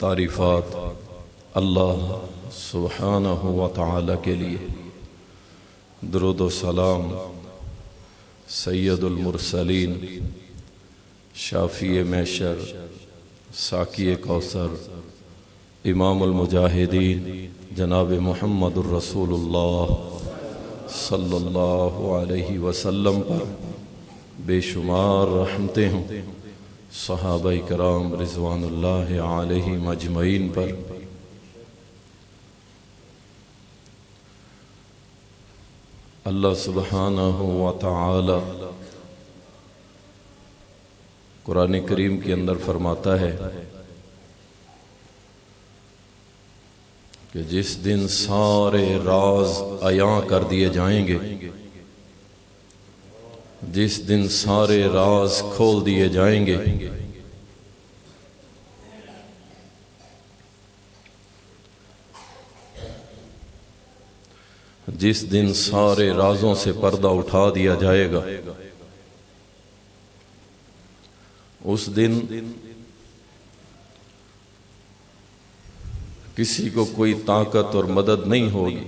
तारीफ़ात अल्लाह सुब्हानहु व तआला के लिए, दुरूद व सलाम सैयदुल मुरसलीन शाफ़ी महशर साकी कौसर इमामुल मुजाहिदीन जनाब मुहम्मदुर रसूलुल्लाह सल्लल्लाहु अलैहि वसल्लम पर बेशुमार रहमतें हों, सहाबा कराम रिज़वानुल्लाह अलैहिम अजमईन पर। अल्लाह सुब्हानहु व तआला कुरान करीम के अंदर फरमाता है कि जिस दिन सारे राज अयां कर दिए जाएंगे, जिस दिन सारे राज खोल दिए जाएंगे, जिस दिन सारे राजों से पर्दा उठा दिया जाएगा, उस दिन किसी को कोई ताकत और मदद नहीं होगी।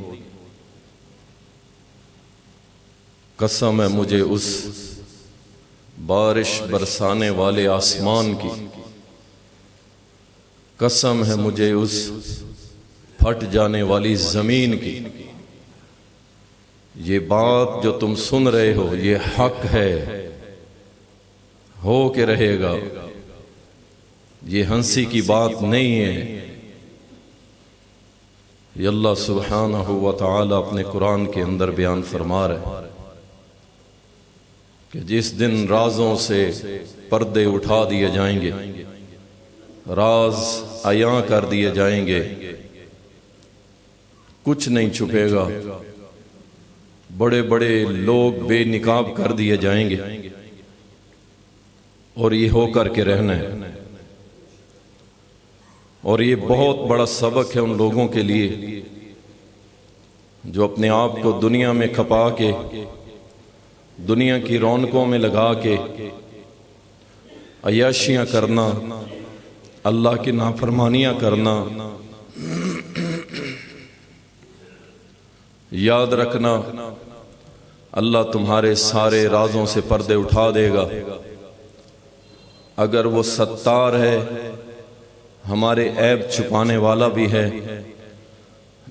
कसम है मुझे उस बारिश बरसाने वाले आसमान की, कसम है मुझे उस फट जाने वाली जमीन की। ये बात जो तुम सुन रहे हो ये हक है, हो के रहेगा, ये हंसी की बात नहीं है। ये अल्लाह सुब्हानहु व तआला अपने कुरान के अंदर बयान फरमा रहे हैं कि जिस दिन राजों से पर्दे उठा दिए जाएंगे, राज अयां कर दिए जाएंगे, कुछ नहीं छुपेगा, बड़े बड़े लोग बेनिकाब कर दिए जाएंगे और ये होकर के रहना है। और ये बहुत बड़ा सबक है उन लोगों के लिए जो अपने आप को दुनिया में खपा के, दुनिया की रौनकों में लगा के अय्याशियां करना, अल्लाह की नाफरमानियां करना। याद रखना अल्लाह तुम्हारे सारे राजों से पर्दे उठा देगा। अगर वो सत्तार है, हमारे ऐब छुपाने वाला भी है,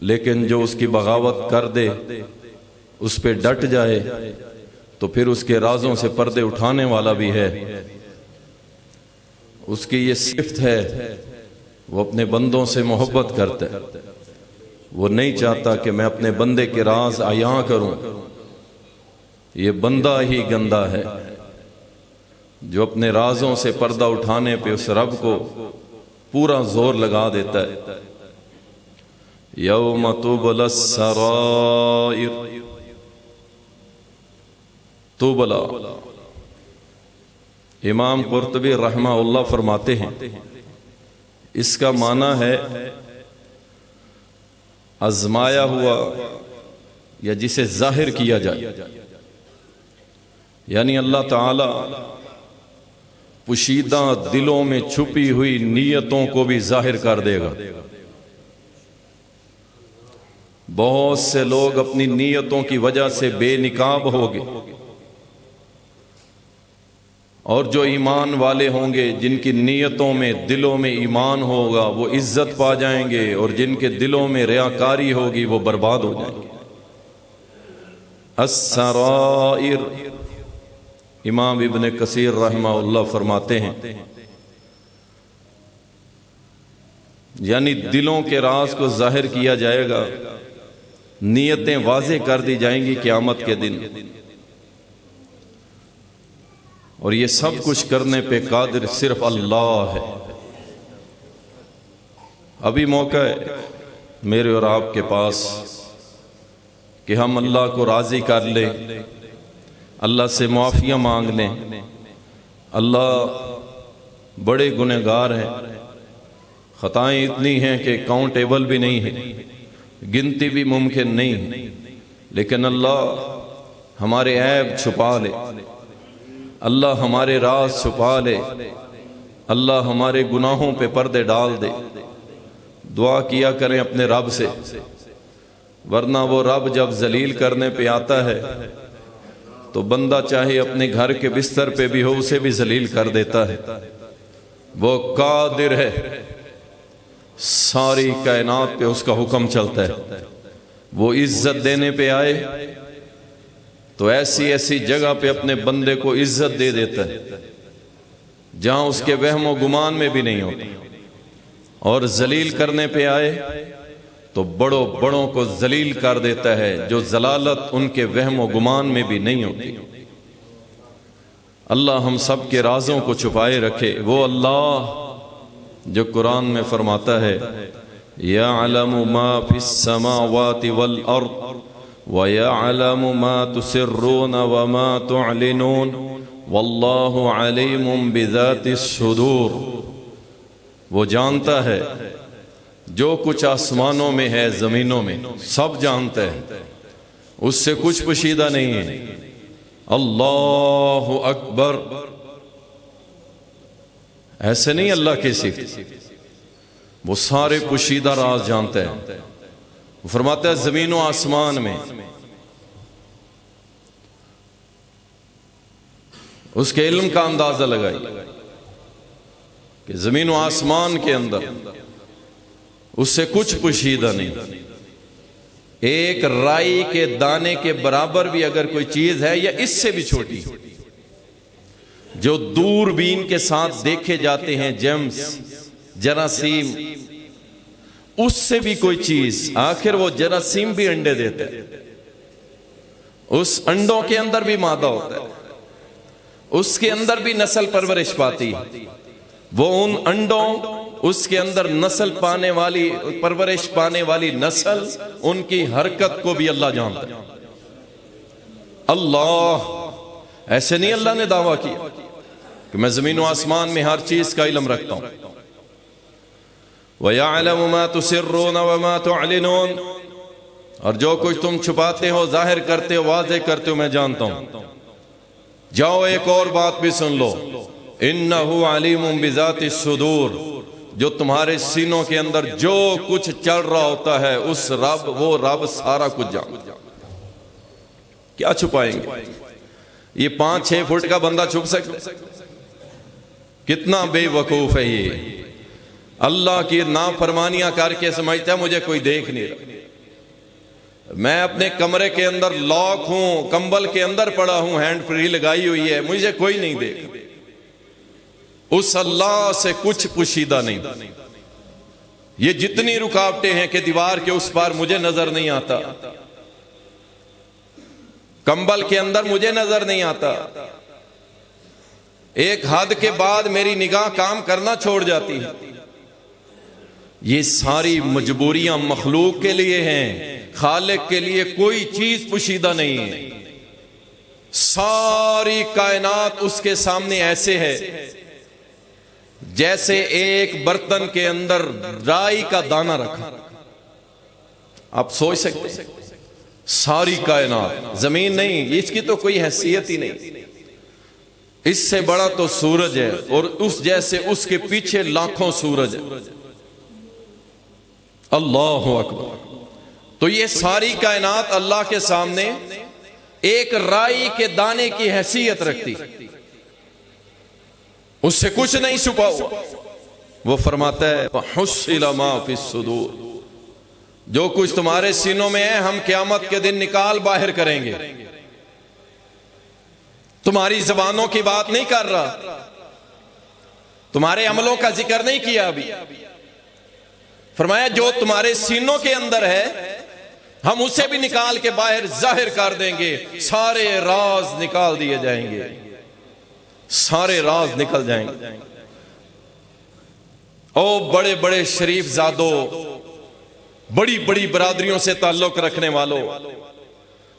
लेकिन जो उसकी बगावत कर दे, उस पे डट जाए, तो फिर उसके राजों से पर्दे उठाने वाला भी है। उसकी ये सिफ्त है, वो अपने बंदों से मोहब्बत करता है। वो नहीं चाहता कि मैं अपने बंदे के राज अयां करूं। ये बंदा ही गंदा है जो अपने राजों से पर्दा उठाने पे उस रब को पूरा जोर लगा देता है। यौम तुबला सराइर, तुबला, इमाम कुर्तुबी रहमहुल्लाह फरमाते हैं इसका माना है आजमाया हुआ या जिसे जाहिर किया जाए। यानी अल्लाह ताला पुशीदा दिलों में छुपी हुई नीयतों को भी जाहिर कर देगा। बहुत से लोग अपनी नीयतों की वजह से बेनिकाब होंगे, और जो ईमान वाले होंगे, जिनकी नीयतों में दिलों में ईमान होगा, वो इज्जत पा जाएंगे, और जिनके दिलों में रियाकारी होगी वो बर्बाद हो जाएंगे। अस्सराइर, इमाम इब्न कसीर रहमहुल्लाह फरमाते हैं, यानी दिलों के राज को जाहिर किया जाएगा, नीयतें वाज़े कर दी जाएंगी क़यामत के दिन, और ये सब कुछ करने पे कादिर सिर्फ अल्लाह है। अभी मौका है मेरे और आपके पास कि हम अल्लाह को राज़ी कर लें, अल्लाह से मुआफ़िया मांग लें। अल्लाह बड़े गुनहगार हैं, ख़ताएँ इतनी हैं कि काउंटेबल भी नहीं है, गिनती भी मुमकिन नहीं, लेकिन अल्लाह हमारे ऐब छुपा ले, अल्लाह हमारे राज छुपा ले, अल्लाह हमारे गुनाहों पे पर्दे डाल दे। दुआ किया करें अपने रब से, वरना वो रब जब जलील करने पे आता है तो बंदा चाहे अपने घर के बिस्तर पे भी हो उसे भी जलील कर देता है। वो कादिर है, सारी कायनात पे उसका हुक्म चलता है। वो इज्जत देने पे आए तो ऐसी ऐसी जगह पे अपने बंदे को इज्जत दे देता है जहां उसके वहमो गुमान में भी नहीं होता, और जलील करने पे आए तो बड़ों बड़ों को जलील कर देता है जो जलालत उनके वहमो गुमान में भी नहीं होती। अल्लाह हम सब के राजों को छुपाए रखे। वो अल्लाह जो कुरान में फरमाता है, यअलमु मा फिस समावाति वल अर्द व यअलमु मा तुसिर्रून व मा तुअलिनून वल्लाहु अलीमुम बिज़ातिस सुदूर। वो जानता है जो कुछ आसमानों में है, जमीनों में, सब जानता है, उससे कुछ पोशीदा नहीं है। अल्लाहु अकबर। ऐसे नहीं अल्लाह की सिफत, वो सारे पोशीदा राज जानता है। वो फरमाता है जमीन और आसमान में उसके इल्म का अंदाजा लगाई कि जमीन और आसमान के अंदर उससे कुछ पोशीदा नहीं। एक राई के दाने के बराबर भी अगर कोई चीज है या इससे भी छोटी जो दूरबीन के साथ देखे जाते हैं, जेम्स, जरासीम, उससे भी कोई चीज, आखिर वो जरासीम भी अंडे देते हैं, उस अंडों के अंदर भी मादा होता है, उसके अंदर भी नस्ल परवरिश पाती है। वो उन अंडों, उसके अंदर नस्ल पाने वाली, परवरिश पाने वाली नस्ल, उनकी हरकत को भी अल्लाह जानता है। अल्लाह, ऐसे नहीं अल्लाह ने दावा किया कि मैं जमीन व आसमान में हर चीज का इल्म रखता हूं। व यअलमु मा तुसिर्रून व मा तुअलिनून, और जो कुछ तुम छुपाते हो, जाहिर करते हो, वाज़े करते हो, मैं जानता हूं। जाओ एक और बात भी सुन लो, इन्नहु अलीमुम बिज़ातिस सुदूर। जो तुम्हारे सीनों के अंदर जो कुछ चल रहा होता है, उस रब, वो रब सारा कुछ जानता। क्या छुपाएंगे? ये 5-6 फुट का बंदा छुप सकता? कितना बेवकूफ है ये। अल्लाह की नाफरमानियां करके समझता है मुझे कोई देख नहीं रहा। मैं अपने कमरे के अंदर लॉक हूं, कंबल के अंदर पड़ा हूं, हैंड फ्री लगाई हुई है, मुझे कोई नहीं देख। उस अल्लाह से कुछ पोशीदा नहीं। ये जितनी रुकावटें हैं कि दीवार के उस पार मुझे नजर नहीं आता, कंबल के अंदर मुझे नजर नहीं आता, एक हद के बाद मेरी निगाह काम करना छोड़ जाती है। ये सारी मजबूरियां मखलूक के लिए हैं, खालिक के लिए कोई चीज पोशीदा नहीं है। सारी कायनात उसके सामने ऐसे है जैसे एक बर्तन के अंदर राई का दाना रखा। आप सोच सकते हैं, सारी कायनात, जमीन नहीं, इसकी तो कोई हैसियत ही नहीं। इससे बड़ा तो सूरज है और उस जैसे उसके पीछे लाखों सूरज है। अल्लाह अकबर। तो ये सारी कायनात अल्लाह के सामने एक राई के दाने की हैसियत रखती, उससे कुछ नहीं छुपा हुआ। वो फरमाता है हुस्सिला मा फिस्सुदूर, जो कुछ तुम्हारे सीनों में है हम क़यामत के दिन निकाल बाहर करेंगे। तुम्हारी जबानों की बात नहीं कर रहा, तुम्हारे अमलों का जिक्र नहीं किया अभी। फरमाया जो तुम्हारे सीनों के अंदर है हम उसे भी निकाल के बाहर जाहिर कर देंगे। सारे राज निकाल दिए जाएंगे, सारे राज निकल जाएंगे। ओ बड़े बड़े शरीफ जादों, बड़ी बड़ी बरादरियों से ताल्लुक रखने वालों,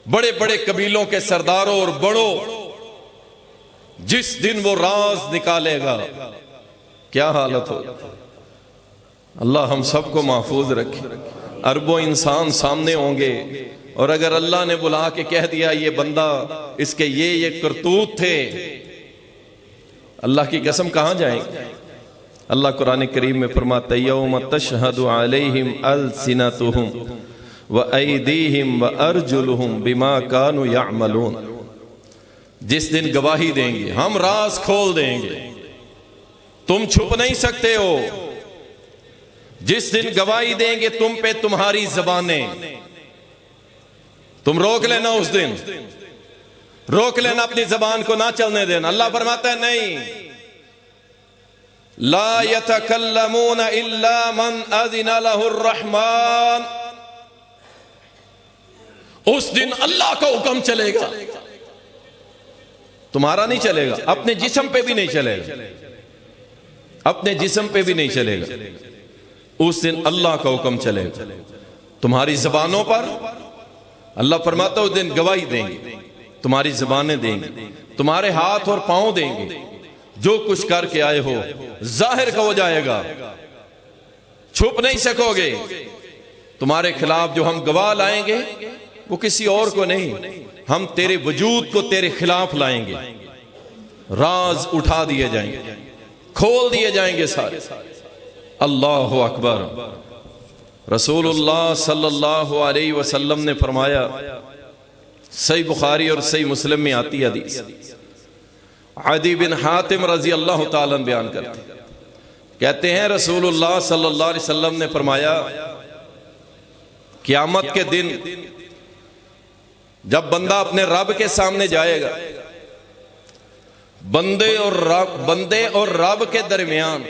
बड़े बड़े कबीलों के सरदारों और बड़ों, जिस दिन वो राज निकालेगा क्या हालत हो। अल्लाह हम सबको महफूज रखे। अरबों इंसान सामने होंगे और अगर अल्लाह ने बुला के कह दिया ये बंदा, इसके ये करतूत थे, अल्लाह की कसम कहां जाएंगे। अल्लाह कुरान करीम में फरमाता है यौम तशहदु अलैहिम अलसिनतुहुम व ऐदीहिम व अर्जुलुहुम बिमा कानू यअमलून। जिस दिन गवाही देंगे, हम राज खोल देंगे, तुम छुप नहीं सकते हो। जिस दिन गवाही देंगे तुम पे तुम्हारी जबानें, तुम रोक लेना, उस दिन रोक लेना, अपनी जबान को ना चलने देना। अल्लाह फरमाता है नहीं, ला यतकल्लमून इल्ला मन अज़िन लहुर रहमान। उस दिन अल्लाह का हुक्म चलेगा, तुम्हारा नहीं चलेगा, अपने जिस्म पे भी नहीं चलेगा, अपने जिस्म पे भी नहीं चलेगा। उस दिन अल्लाह का हुक्म चलेगा तुम्हारी जबानों पर। अल्लाह फरमाता है उस दिन गवाही देंगे, तुम्हारी जबानें देंगी, तुम्हारे हाथ और पांव देंगे। जो कुछ करके आए हो जाहिर हो जाएगा, छुप नहीं सकोगे। तुम्हारे खिलाफ जो हम गवाह लाएंगे वो किसी और को नहीं, हम तेरे वजूद को तेरे खिलाफ लाएंगे। राज उठा दिए जाएंगे, खोल दिए जाएंगे सारे। अल्लाह अकबर। रसूलुल्लाह सल्लल्लाहु अलैहि वसल्लम ने फरमाया, सही बुखारी और सही मुस्लिम में आती हदीस, अदी बिन हातिम रजी अल्लाह ताला बयान करते, कहते हैं रसूलुल्लाह सल्लल्लाहु अलैहि वसल्लम ने फरमाया, क़यामत के दिन जब बंदा अपने रब के सामने जाएगा, बंदे और रब के दरमियान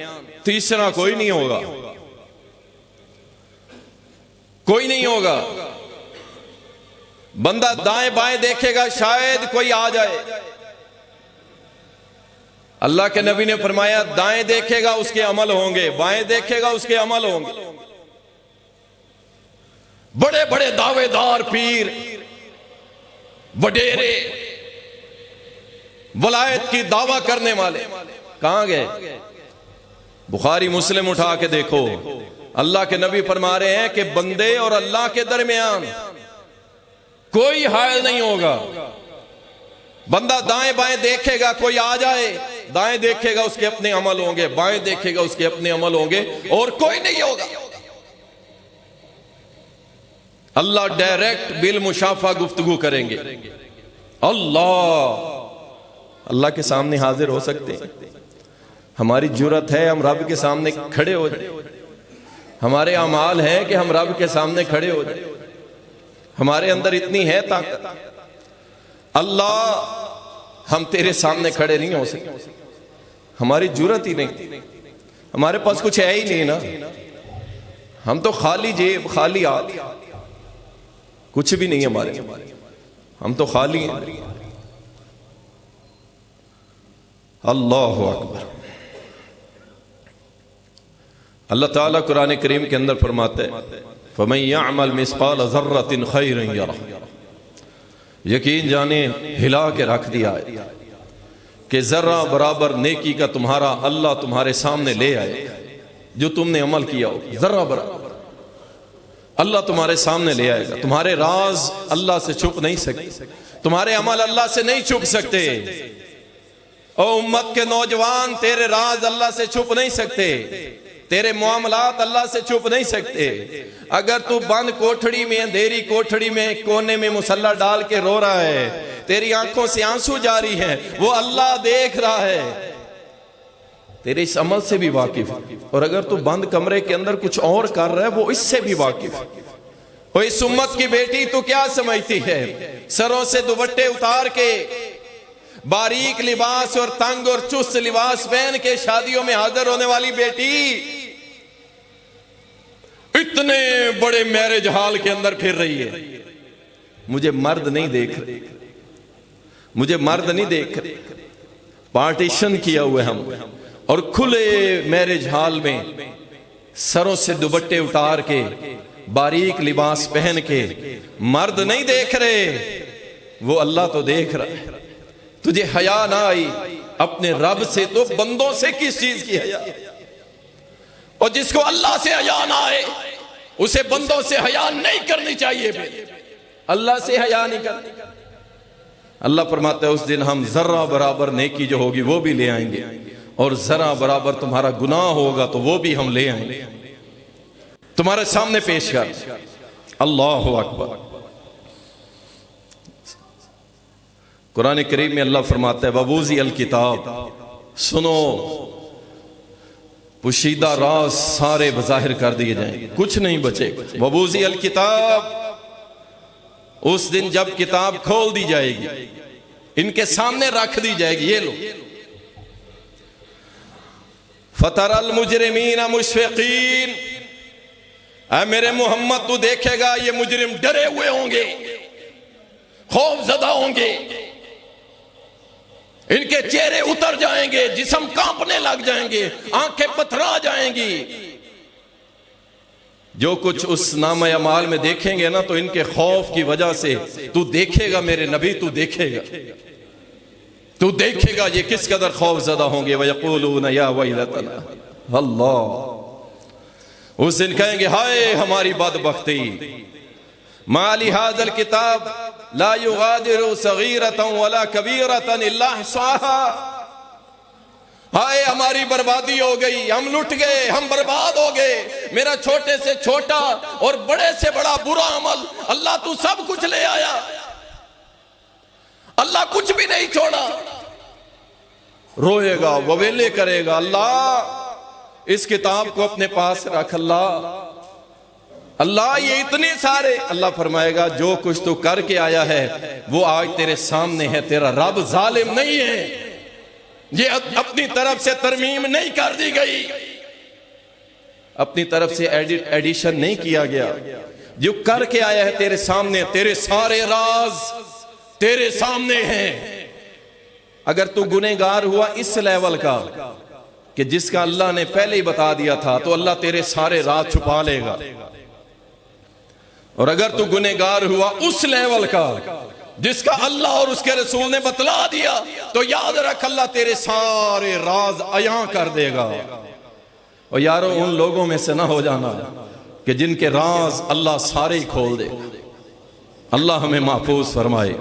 तीसरा कोई नहीं होगा, कोई नहीं होगा। बंदा दाएं बाएं देखेगा, शायद कोई आ जाए। अल्लाह के नबी ने फरमाया दाएं देखेगा उसके अमल होंगे, बाएं देखेगा उसके अमल होंगे। बड़े बड़े दावेदार पीर, वडेरे, वलायत की दावा करने वाले कहां गए। बुखारी मुस्लिम उठा के देखो, अल्लाह के नबी फरमा रहे हैं कि बंदे और अल्लाह के दरमियान कोई हायल नहीं होगा। बंदा दाएं बाएं देखेगा, कोई आ जाए, दाएं देखेगा उसके अपने अमल होंगे, बाएं देखेगा उसके अपने अमल होंगे, और कोई नहीं होगा। अल्लाह डायरेक्ट बिल मुशाफा गुफ्तगू करेंगे। अल्लाह के सामने हाजिर हो सकते हैं। हमारी जुर्रत है हम रब के सामने खड़े हो जाए, हमारे अमाल है कि हम रब के सामने खड़े हो जाए, हमारे अंदर इतनी है ताकत। अल्लाह हम तेरे सामने खड़े नहीं हो सकते, हमारी जुर्रत ही नहीं, हमारे पास कुछ है ही नहीं ना। हम तो खाली जेब खाली हाथ, कुछ भी नहीं हमारे, हम तो खाली हैं। अल्लाह अकबर। अल्लाह ताला कुरान करीम के अंदर फरमाते हैं, फमन यअमल मिस्काल ज़र्रतिन खैरन यरह। यकीन जाने हिला के रख दिया है कि जर्रा बराबर नेकी का तुम्हारा अल्लाह तुम्हारे सामने ले आए। जो तुमने अमल किया हो जर्रा बराबर अल्लाह तुम्हारे सामने ले आएगा। तुम्हारे राज अल्लाह से छुप नहीं सकते, तुम्हारे अमल अल्लाह से नहीं छुप सकते। ओ उम्मत के नौजवान, तेरे राज अल्लाह से छुप नहीं सकते, तेरे मामलात अल्लाह से छुप नहीं सकते। अगर तू बंद कोठड़ी में, अंधेरी कोठड़ी में, कोने में मुसल्ला डाल के रो रहा है, तेरी आंखों से आंसू जारी है, वो अल्लाह देख रहा है, तेरे इस अमल से भी वाकिफ। और अगर तू बंद कमरे के अंदर कुछ और कर रहा है, वो इससे भी वाकिफ। और इस उम्मत की बेटी तू क्या समझती है? सरों से दुपट्टे उतार के, बारीक लिबास और तंग और चुस्त लिबास पहन के शादियों में हाजिर होने वाली बेटी इतने बड़े मैरिज हॉल के अंदर फिर रही है। मुझे मर्द नहीं देख रहे, मुझे मर्द नहीं देख रहे। पार्टीशन किया हुआ हम, और खुले मैरिज हॉल में सरों से दुपट्टे उतार के, बारीक लिबास पहन के, मर्द नहीं देख रहे, वो अल्लाह तो देख रहा है। तुझे हया ना आई अपने रब से, तो बंदों से किस चीज की हया? और जिसको अल्लाह से हया ना आए, उसे बंदों से हया नहीं करनी चाहिए। अल्लाह से हया नहीं करनी। अल्लाह फरमाता है उस दिन हम जर्रा बराबर नेकी जो होगी वो भी ले आएंगे, और जरा बराबर तुम्हारा गुनाह होगा तो वो भी हम ले आएंगे, तुम्हारे सामने पेश कर। अल्लाह अकबर। कुरान करीम में अल्लाह फरमाता है वबूज़ी अल किताब, सुनो पुशीदा राज सारे बज़ाहिर कर दिए जाएंगे, कुछ नहीं बचेगा। वबूज़ी अल किताब, उस दिन जब किताब खोल दी जाएगी, इनके सामने रख दी जाएगी, ये लो। फतरल मुजरिमीन मुशफ़िक़ीन, ऐ मेरे मोहम्मद तू देखेगा ये मुजरिम डरे हुए होंगे, खौफज़दा होंगे, इनके चेहरे उतर जाएंगे, जिस्म कांपने लग जाएंगे, आंखें पथरा जाएंगी। जो कुछ उस नाम अमाल में देखेंगे ना, तो इनके खौफ की वजह से तू देखेगा मेरे नबी, तू देखेगा, तू देखेगा ये किस कदर खौफज़दा होंगे। वयक़ूलून या वैलतना, अल्लाह, उस दिन कहेंगे हाय हमारी बदबख्ती, माली हाज़ल किताब ला युगादिरु सगीरतन वला कबीरतन इल्ला अहसाहा, हाय हमारी बर्बादी हो गई, हम लुट गए, हम बर्बाद हो गए। मेरा छोटे से छोटा और बड़े से बड़ा बुरा अमल, अल्लाह तू सब कुछ ले आया, अल्लाह कुछ भी नहीं छोड़ा। रोएगा, ववेले करेगा, अल्लाह इस किताब को अपने पास रख, अल्लाह अल्लाह ये इतने सारे। अल्लाह फरमाएगा जो कुछ तू करके आया है वो आज तेरे सामने है, तेरा रब जालिम नहीं है, ये अपनी तरफ से तरमीम नहीं कर दी गई, अपनी तरफ से एडिशन नहीं किया गया, जो करके आया है तेरे सामने, तेरे सारे राज तेरे सामने हैं। अगर तू गुनहगार हुआ इस लेवल का कि जिसका अल्लाह ने पहले ही बता दिया था, तो अल्लाह तेरे सारे राज छुपा लेगा। और अगर तू गुनहगार हुआ उस लेवल का जिसका अल्लाह और उसके रसूल ने बतला दिया, तो याद रख अल्लाह तेरे सारे राज अयां कर देगा। और यारो उन लोगों में से ना हो जाना कि जिनके राज अल्लाह सारे ही खोल दे। अल्लाह हमें महफूज फरमाए।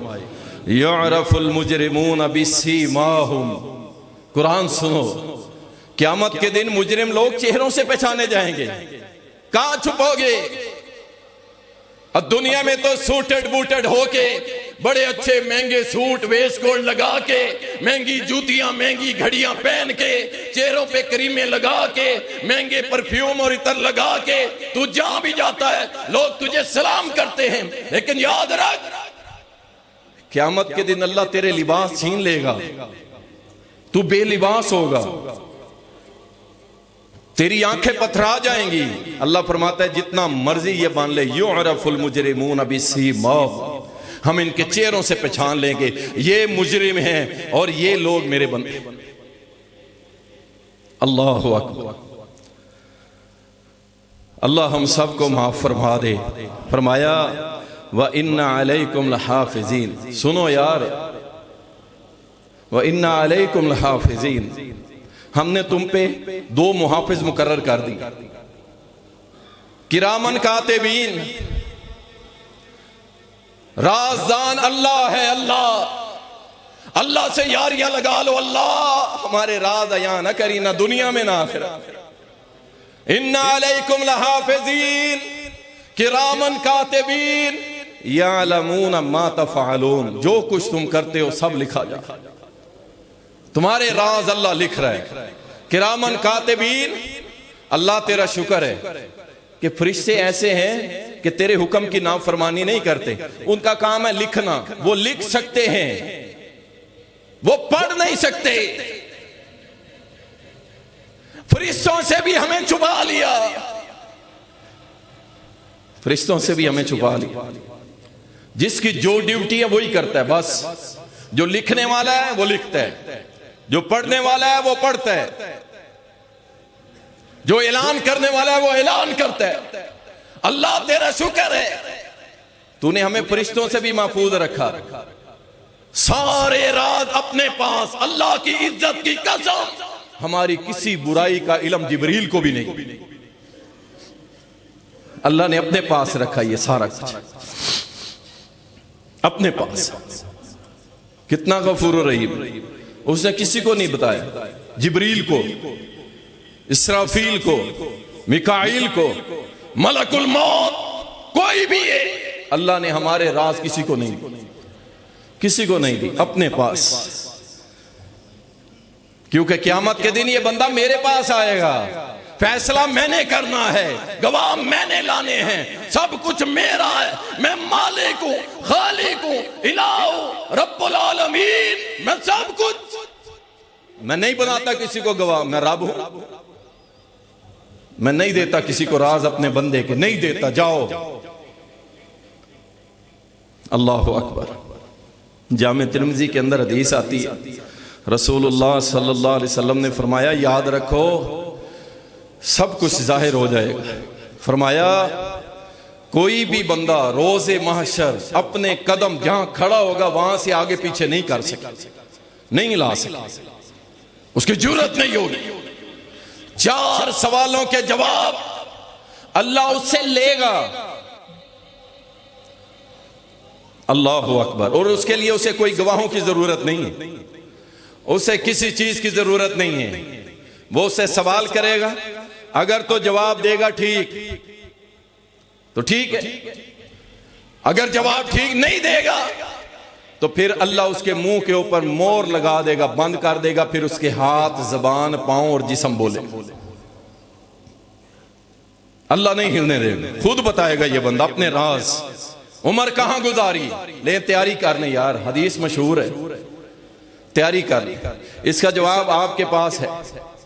युअरफुल मुजरिमून बिसीमाहुम, कुरान सुनो, क़यामत के दिन मुजरिम लोग चेहरों से पहचाने जाएंगे। कहां छुपोगे? अब दुनिया में तो सूटेड बूटेड होके, बड़े अच्छे महंगे सूट वेस्ट कोट लगा के, महंगी जूतियां महंगी घड़ियां पहन के, चेहरों पे क्रीमें लगा के, महंगे परफ्यूम और इतर लगा के तू जहां भी जाता है लोग तुझे सलाम करते हैं। लेकिन याद रख क़यामत के दिन अल्लाह तेरे लिबास छीन लेगा, तू बेलिबास होगा, तेरी आंखें पथरा जाएंगी। अल्लाह फरमाता है जितना मर्जी ये मान ले, युअरफुल मुजरिमून बिसीमाहुम, हम इनके चेहरों से पहचान लेंगे ये मुजरिम हैं और ये लोग मेरे बंदे। अल्लाहु अकबर। अल्लाह हम सबको माफ फरमा दे। फरमाया व इन्ना अलैकुम लहाफिजीन, सुनो यार, व इन्ना अलैकुम लहाफिजीन, हमने तुम पे 2 मुहाफिज मुकर्रर कर दी, किरामन कातिबीन, राज़दान अल्लाह है, अल्लाह अल्लाह से यारियां लगा लो, अल्लाह हमारे राज अया न करी, ना दुनिया में ना आखिरत। इन्ना अलैकुम लहाफिज़ीन किरामन कातिबीन यालमून मा तफ़अलून, जो कुछ तुम करते हो सब लिखा जा, तुम्हारे राज अल्लाह लिख रहा है। किरामन कातिबीन, अल्लाह तेरा शुक्र है कि फरिश्ते ऐसे हैं कि तेरे हुक्म की नाफरमानी नहीं करते, उनका काम है लिखना। वो लिख सकते हैं, वो पढ़ नहीं सकते। फरिश्तों से भी हमें छुपा लिया, फरिश्तों से भी हमें छुपा लिया। जिसकी जो ड्यूटी है वही करता है बस। जो लिखने वाला है वो लिखता है, जो पढ़ने वाला है वो पढ़ता है, जो ऐलान करने वाला है वो ऐलान करता है। अल्लाह तेरा शुक्र है, तूने हमें फरिश्तों से भी महफूज रखा। सारे राज अपने पास, अल्लाह की इज्जत की कसम, हमारी किसी बुराई का इल्म जिब्रील को भी नहीं, अल्लाह ने अपने पास रखा। ये सारा कुछ अपने पास। कितना गफूर रहीम, उसने किसी को नहीं बताया, जिब्रील को, इसराफील को, मिकाईल को, मलकुल मौत, कोई भी है, अल्लाह ने हमारे राज किसी को नहीं, किसी को नहीं दी, अपने पास। क्योंकि क़यामत के दिन ये बंदा मेरे पास आएगा, फैसला मैंने करना है, गवाह मैंने लाने हैं, सब कुछ मेरा है, मैं मालिक हूं, खालिक हूं, इलाह हूं, रब्बुल आलमीन, मैं सब कुछ, मैं नहीं बनाता किसी को गवाह, मैं रब हूं। मैं नहीं देता किसी को राज अपने बंदे के, नहीं देता। जाओ, अल्लाह अकबर। जामे तिर्मिज़ी के अंदर हदीस आती है, रसूलुल्लाह सल्लल्लाहु अलैहि वसल्लम ने फरमाया, याद रखो सब कुछ जाहिर हो जाएगा। फरमाया कोई भी बंदा रोज़े महशर अपने कदम जहां खड़ा होगा वहां से आगे पीछे नहीं कर सकता, नहीं हिला सकता, उसकी जरूरत नहीं होगी। 4 सवालों के जवाब अल्लाह उससे लेगा, अल्लाहु अकबर। और उसके लिए उसे कोई गवाहों की जरूरत नहीं है, उसे किसी चीज की जरूरत नहीं है। वो उससे सवाल करेगा, अगर तो जवाब देगा ठीक तो ठीक है, अगर जवाब ठीक नहीं देगा तो फिर अल्लाह उसके मुंह के ऊपर मोहर लगा देगा, बंद कर देगा, फिर उसके हाथ, जबान, पांव और जिस्म बोले, अल्लाह नहीं हिलने देगा, खुद बताएगा ये बंदा अपने राज। उम्र कहां गुजारी, ले तैयारी करने यार, हदीस मशहूर है, तैयारी कर। इसका जवाब आपके पास है,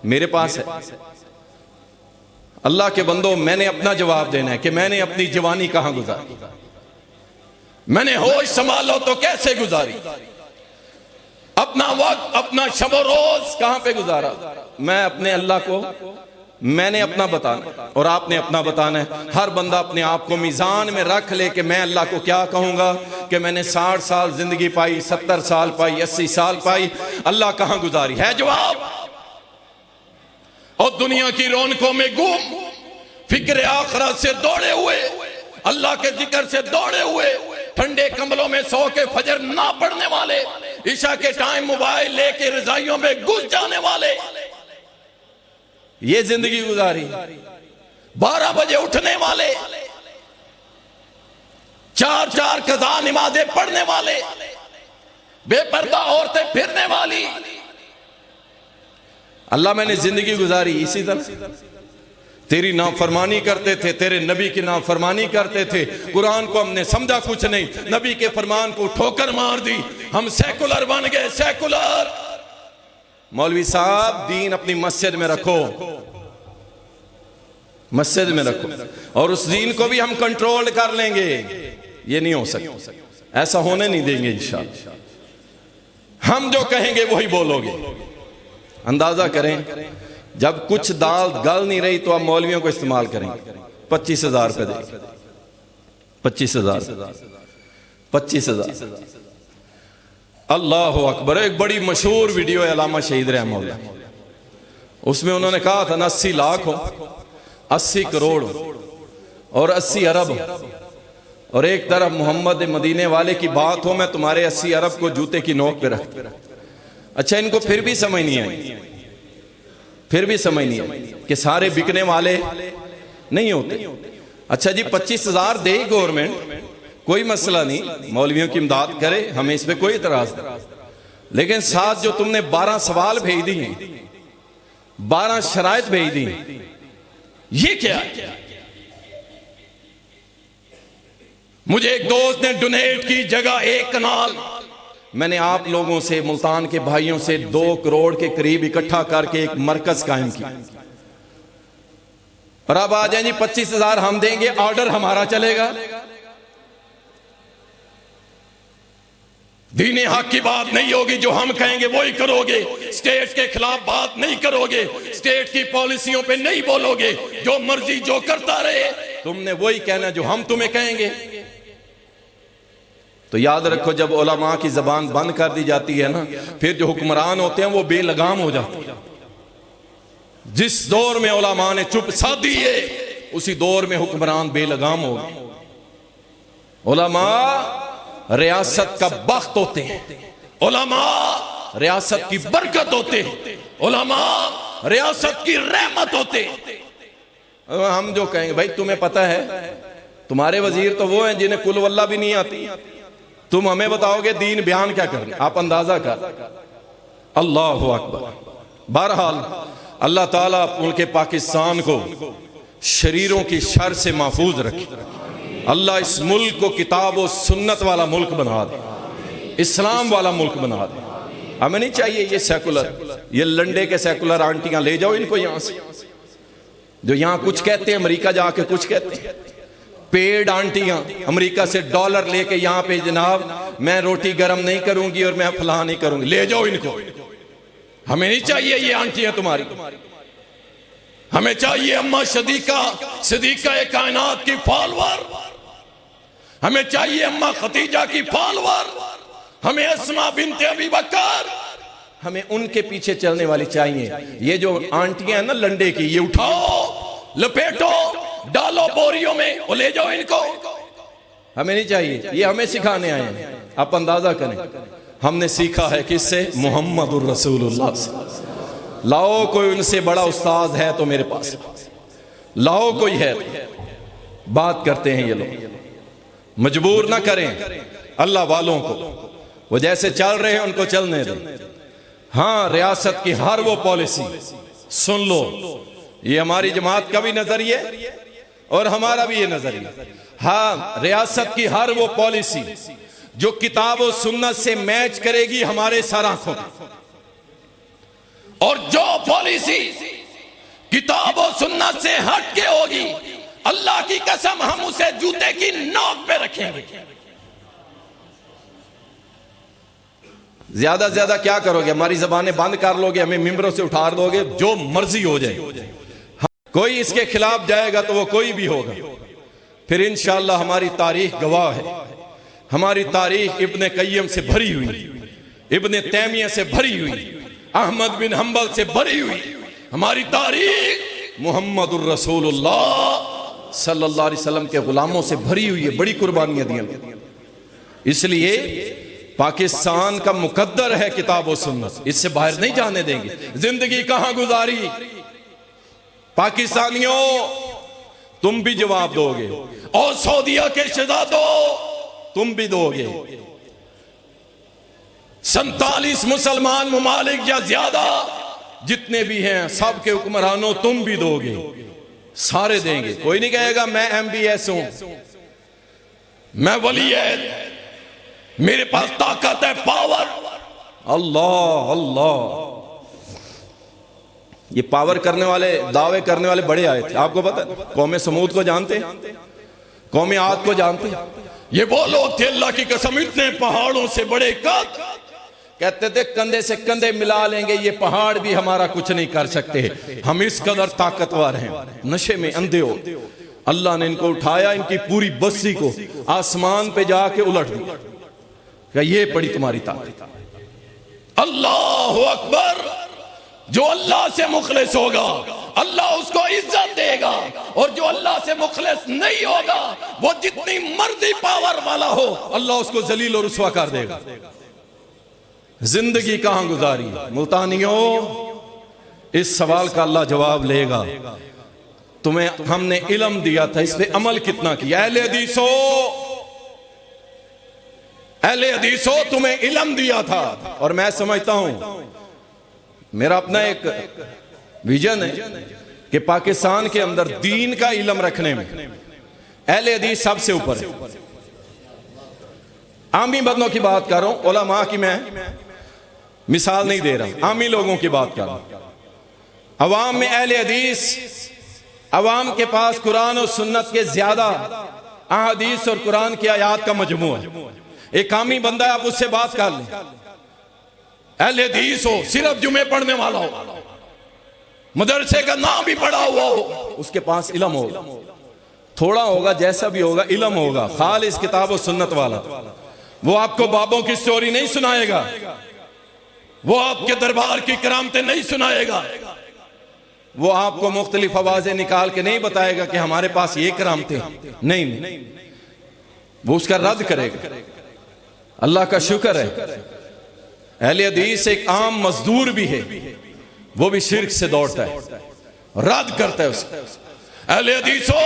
मेरे पास है। अल्लाह के बंदो, मैंने अपना जवाब देना है कि मैंने अपनी जवानी कहां गुजारी, मैंने होश संभालो तो कैसे गुजारी, अपना वक्त, अपना शब रोज कहां पे गुजारा। मैं अपने अल्लाह को, मैंने अपना बताना और आपने अपना बताना है। हर बंदा अपने आप को मीजान में रख ले कि मैं अल्लाह को क्या कहूंगा कि मैंने 60 साल जिंदगी पाई, 70 साल पाई, 80 साल पाई, अल्लाह कहां गुजारी है जवाब। और दुनिया की रौनकों में गुम, फिक्र आखिरत से दौड़े हुए, अल्लाह के जिक्र से दौड़े हुए, ठंडे कंबलों में सो के फजर ना पढ़ने वाले, ईशा के टाइम मोबाइल लेके रजाइयों में घुस जाने वाले, ये जिंदगी गुजारी। 12 बजे उठने वाले, 4 कज़ा नमाजें पढ़ने वाले, बेपर्दा औरतें फिरने वाली। अल्लाह मैंने जिंदगी गुजारी इसी तरह, तेरी नाफरमानी करते थे, तेरे नबी की नाफरमानी करते थे, कुरान को हमने समझा कुछ नहीं, नबी के फरमान को ठोकर मार दी, हम सेकुलर बन गए, सेकुलर। मौलवी साहब, दीन अपनी मस्जिद में रखो, मस्जिद में रखो, और उस दीन को भी हम कंट्रोल कर लेंगे। ये नहीं हो सकता, ऐसा होने नहीं देंगे इंशाअल्लाह। हम जो कहेंगे वही बोलोगे। अंदाजा करें, जब कुछ दाल गल नहीं रही तो आप मौलवियों को इस्तेमाल करेंगे। 25,000 रुपए दे, 25,000, 25,000। अल्लाह अकबर। एक बड़ी मशहूर वीडियो है अल्लामा शहीद रहमतुल्लाह, उसमें उन्होंने कहा था ना 80 लाख हो, 80 करोड़ हो और 80 अरब, और एक तरफ मोहम्मद मदीने वाले की बात हो, मैं तुम्हारे 80 अरब को जूते की नोक पे रख। अच्छा, इनको फिर भी समझ नहीं आई, फिर भी समझ नहीं आई कि सारे बिकने वाले नहीं होते। अच्छा जी, 25,000 दे गवर्नमेंट, कोई मसला नहीं, मौलवियों की इमदाद करे, हमें इस पे कोई इतराज नहीं, लेकिन साथ जो तुमने 12 सवाल भेज दिए, 12 शराइत भेज दी, ये क्या है? मुझे एक दोस्त ने डोनेट की जगह 1 कनाल, मैंने आप लोगों से, मुल्तान के भाइयों से 2 करोड़ के करीब इकट्ठा करके एक मरकज कायम किया, और अब आ जाए जी 25,000 हम देंगे, ऑर्डर हमारा चलेगा। दीन हक की बात नहीं होगी, जो हम कहेंगे वही करोगे, स्टेट के खिलाफ बात नहीं करोगे, स्टेट की पॉलिसियों पे नहीं बोलोगे, जो मर्जी जो करता रहे, तुमने वही कहना जो हम तुम्हें कहेंगे। तो याद रखो, जब उलमा की जबान बंद कर दी जाती है ना, फिर जो हुक्मरान होते हैं वो बेलगाम हो जाते हैं। जिस दौर में उलमा ने चुप साधी है, उसी दौर में हुक्मरान बेलगाम हो गए। उलमा रियासत का बख्त होते हैं, उलमा रियासत की बरकत होते हैं, उलमा रियासत की रहमत होते हैं। हम जो कहेंगे, भाई तुम्हें पता है, तुम्हारे वजीर तो वो हैं जिन्हें कुल वल्ला भी नहीं आती, तुम हमें बताओगे दीन बयान क्या करना, आप अंदाजा कर। अल्लाह अकबर। बहरहाल अल्लाह ताला मुल्क पाकिस्तान को शरीरों की शर से महफूज रखे। अल्लाह इस मुल्क को किताब और सुन्नत वाला मुल्क बना दे, इस्लाम वाला मुल्क बना दे। हमें नहीं चाहिए ये सेकुलर, ये लंडे के सेकुलर आंटियां, ले जाओ इनको यहां से, जो यहां कुछ कहते हैं अमेरिका जाके कुछ कहते हैं। पेड आंटियां अमेरिका से डॉलर लेके यहां पे, जनाब मैं रोटी गर्म नहीं करूंगी और मैं फलां नहीं करूंगी, ले जाओ इनको। हमें नहीं चाहिए ये आंटियां तुम्हारी, हमें चाहिए अम्मा सदीका कायनात की फॉलोअर, हमें चाहिए अम्मा खतीजा की फॉलोअर, हमें अस्मा बिन्ते अबी बकर, हमें उनके पीछे चलने वाली चाहिए। ये जो आंटियां हैं ना लंडे की, ये उठाओ, लपेटो, डालो बोरियों में, वो ले जाओ इनको। हमें नहीं चाहिए, ये हमें सिखाने आए हैं। आप अंदाजा करें, हमने सीखा है किससे? मुहम्मदुर रसूलुल्लाह से। लाओ कोई उनसे बड़ा उस्ताद है तो मेरे पास लाओ, कोई है तो बात करते हैं ये लोग। मजबूर ना करें अल्लाह वालों को, वो जैसे चल रहे हैं उनको चलने दें। हाँ, रियासत की हर वो पॉलिसी सुन लो, ये हमारी जमात का भी नजरिया और हमारा भी ये नजरिया। हाँ, रियासत की हर वो पॉलिसी जो किताब और सुन्नत से मैच करेगी हमारे सर आंखों में, और जो पॉलिसी किताब और सुन्नत से हट के होगी, अल्लाह की कसम हम उसे जूते की नोक पे रखेंगे। ज्यादा से ज्यादा क्या करोगे? हमारी जबानें बंद कर लोगे, हमें मिंबरों से उठार दोगे, जो मर्जी हो जाए। कोई इसके खिलाफ जाएगा तो वो कोई भी होगा, फिर इंशाअल्लाह हमारी तारीख गवाह है। हमारी तारीख इब्ने कय्यम से भरी हुई, इब्ने तैमिया से भरी हुई, अहमद बिन हंबल से भरी हुई। हमारी तारीख मुहम्मदुर रसूलुल्लाह सल्लल्लाहु अलैहि वसल्लम के गुलामों से भरी हुई है। बड़ी कुर्बानियां दी, इसलिए पाकिस्तान का मुकद्दर है किताब और सुन्नत, इससे बाहर नहीं जाने देंगे। जिंदगी कहां गुजारी पाकिस्तानियों, तुम भी जवाब दोगे, और सऊदिया के शहजादों तुम भी दोगे। 47 मुसलमान मुमालिक या ज्यादा जितने भी हैं सब के हुक्मरानों तुम भी दोगे, सारे देंगे। कोई नहीं कहेगा मैं MBS हूं, मैं वलीयत, मेरे पास ताकत है, पावर। अल्लाह अल्लाह, ये पावर करने वाले, दावे करने वाले बड़े आए थे। आपको पता है, कौमे समूद को जानते, कौमे आद को जानते, ये वो लोग थे अल्लाह की कसम, इतने पहाड़ों से बड़े कद, कहते थे कंधे से कंधे मिला लेंगे, ये पहाड़ भी हमारा कुछ नहीं कर सकते, हम इस कदर ताकतवर हैं। नशे में अंधे हो, अल्लाह ने इनको उठाया, इनकी पूरी बस्ती को आसमान पे जाके उलट दिया, ये पड़ी तुम्हारी ताकत। अल्लाह अकबर। जो अल्लाह से मुखलिस होगा अल्लाह उसको इज्जत देगा, और जो अल्लाह से मुखलिस नहीं होगा वो जितनी मर्जी पावर वाला हो अल्लाह उसको जलील और रुसवा कर देगा। जिंदगी कहां गुजारी मुल्तानियों, इस सवाल का अल्लाह जवाब लेगा। तुम्हें हमने इल्म दिया था, इस पे अमल कितना किया? अहले हदीसो तुम्हें इल्म दिया था, और मैं समझता हूं, मेरा अपना एक विजन है कि पाकिस्तान के अंदर दीन का इल्म रखने में अहले हदीस सबसे ऊपर है। आमी बंदों की बात कर रहा हूं, उलमा की मैं मिसाल नहीं दे रहा, आमी लोगों की बात कर रहा हूं। अवाम में अहले हदीस, अवाम के पास कुरान और सुन्नत के ज्यादा अहादीस और कुरान की आयात का मजमू है। एक आमी बंदा है, आप उससे बात कर लें, अहले हदीस हो, सिर्फ जुमे पढ़ने वाला हो, मदरसे का नाम भी पढ़ा हुआ हो, उसके पास इल्म होगा, थोड़ा होगा, जैसा भी होगा, इल्म होगा, खालिस किताब और सुन्नत वाला। वो आपको बाबों की स्टोरी नहीं सुनाएगा, वो आपके दरबार की करामतें नहीं सुनाएगा, वो आपको मुख्तलिफ आवाजें निकाल के नहीं बताएगा कि हमारे पास ये करामतें, नहीं, वो उसका रद्द करेगा। अल्लाह का शुक्र है अहले हदीस एक आम मजदूर भी है, वो भी शिर्क से दौड़ता है, रद्द करता है उसको। अहले हदीसो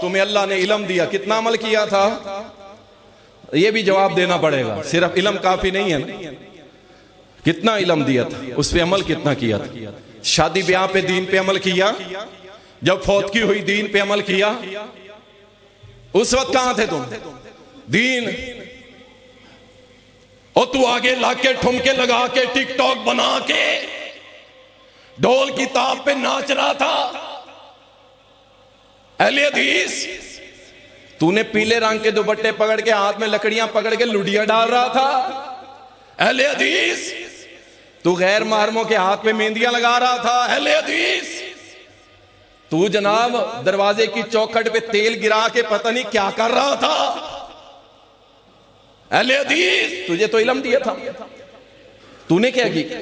तुम्हें अल्लाह ने इल्म दिया, कितना अमल किया था? ये भी जवाब देना पड़ेगा, सिर्फ इल्म काफी नहीं है ना, कितना इल्म दिया था, उस पे अमल कितना किया था? शादी ब्याह पे दीन पे अमल किया, जब फौतगी हुई दीन पे अमल किया, उस वक्त कहां थे तुम? दीन, और तू आगे लाके ठुमके लगा के टिकटॉक बना के ढोल की ताप पे नाच रहा था। अहले हदीस, तूने पीले रंग के दुपट्टे पकड़ के हाथ में लकड़ियां पकड़ के लुडियां डाल रहा था। अहले हदीस, तू गैर महरमों के हाथ पे मेहंदियां लगा रहा था। अहले हदीस, तू जनाब दरवाजे की चौखट पे तेल गिरा के पता नहीं क्या कर रहा था। अहले हदीस, तुझे तो इल्म दिया था, तूने क्या किया?